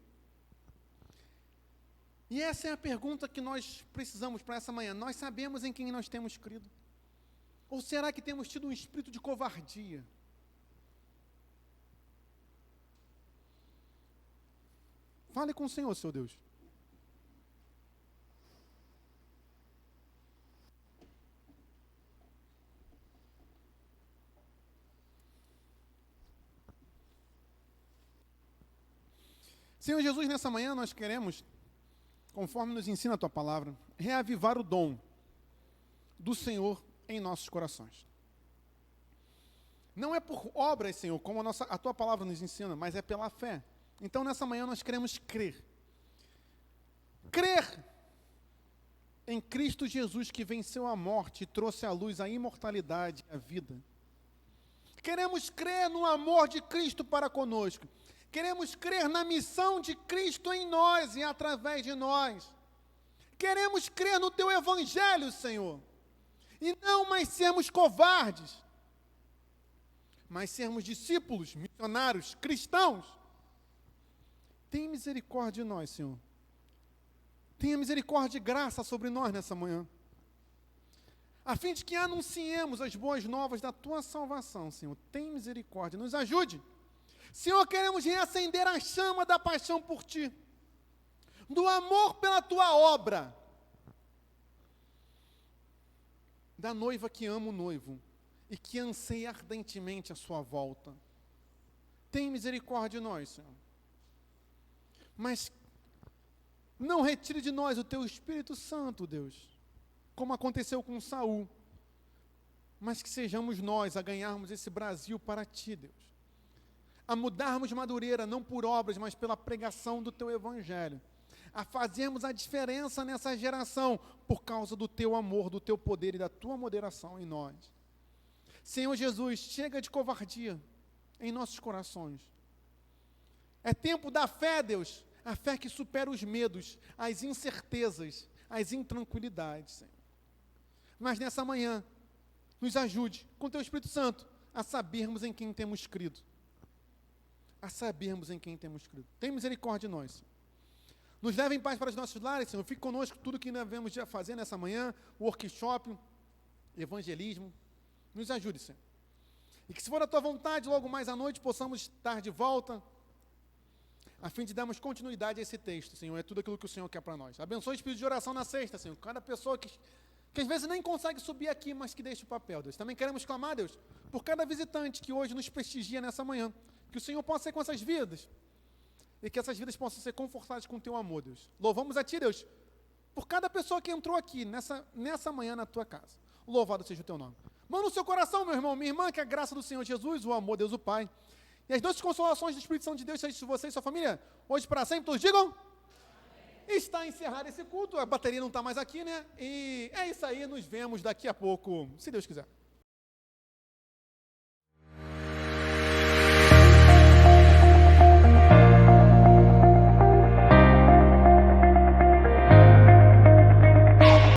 E essa é a pergunta que nós precisamos para essa manhã. Nós sabemos em quem nós temos crido? Ou será que temos tido um espírito de covardia? Fale com o Senhor, seu Deus. Senhor Jesus, nessa manhã nós queremos, conforme nos ensina a Tua palavra, reavivar o dom do Senhor em nossos corações. Não é por obras, Senhor, como a Tua palavra nos ensina, mas é pela fé. Então, nessa manhã, nós queremos crer. Crer em Cristo Jesus, que venceu a morte e trouxe à luz a imortalidade e a vida. Queremos crer no amor de Cristo para conosco. Queremos crer na missão de Cristo em nós e através de nós. Queremos crer no Teu Evangelho, Senhor. E não mais sermos covardes, mas sermos discípulos, missionários, cristãos. Tenha misericórdia de nós, Senhor. Tenha misericórdia e graça sobre nós nessa manhã. A fim de que anunciemos as boas novas da Tua salvação, Senhor. Tenha misericórdia, nos ajude. Senhor, queremos reacender a chama da paixão por Ti, do amor pela Tua obra, da noiva que ama o noivo e que anseia ardentemente a sua volta. Tenha misericórdia de nós, Senhor. Mas não retire de nós o Teu Espírito Santo, Deus, como aconteceu com Saul, mas que sejamos nós a ganharmos esse Brasil para Ti, Deus, a mudarmos Madureira, não por obras, mas pela pregação do Teu Evangelho, a fazermos a diferença nessa geração, por causa do Teu amor, do Teu poder e da Tua moderação em nós. Senhor Jesus, chega de covardia em nossos corações. É tempo da fé, Deus, a fé que supera os medos, as incertezas, as intranquilidades, Senhor. Mas nessa manhã, nos ajude, com Teu Espírito Santo, a sabermos em quem temos crido. A sabermos em quem temos crido. Tem misericórdia de nós, Senhor. Nos leve em paz para os nossos lares, Senhor. Fique conosco tudo que devemos fazer nessa manhã, workshop, evangelismo. Nos ajude, Senhor. E que se for a Tua vontade, logo mais à noite, possamos estar de volta, a fim de darmos continuidade a esse texto, Senhor. É tudo aquilo que o Senhor quer para nós. Abençoe o espírito de oração na sexta, Senhor. Cada pessoa que às vezes nem consegue subir aqui, mas que deixe o papel, Deus. Também queremos clamar, Deus, por cada visitante que hoje nos prestigia nessa manhã. Que o Senhor possa ser com essas vidas. E que essas vidas possam ser confortadas com o Teu amor, Deus. Louvamos a Ti, Deus, por cada pessoa que entrou aqui, nessa manhã na Tua casa. Louvado seja o Teu nome. Manda no seu coração, meu irmão, minha irmã, que a graça do Senhor Jesus, o amor, Deus o Pai, e as doces consolações do Espírito Santo de Deus sejam de você e sua família, hoje para sempre. Todos digam. Amém. Está encerrado esse culto, a bateria não está mais aqui, né? E é isso aí, nos vemos daqui a pouco, se Deus quiser.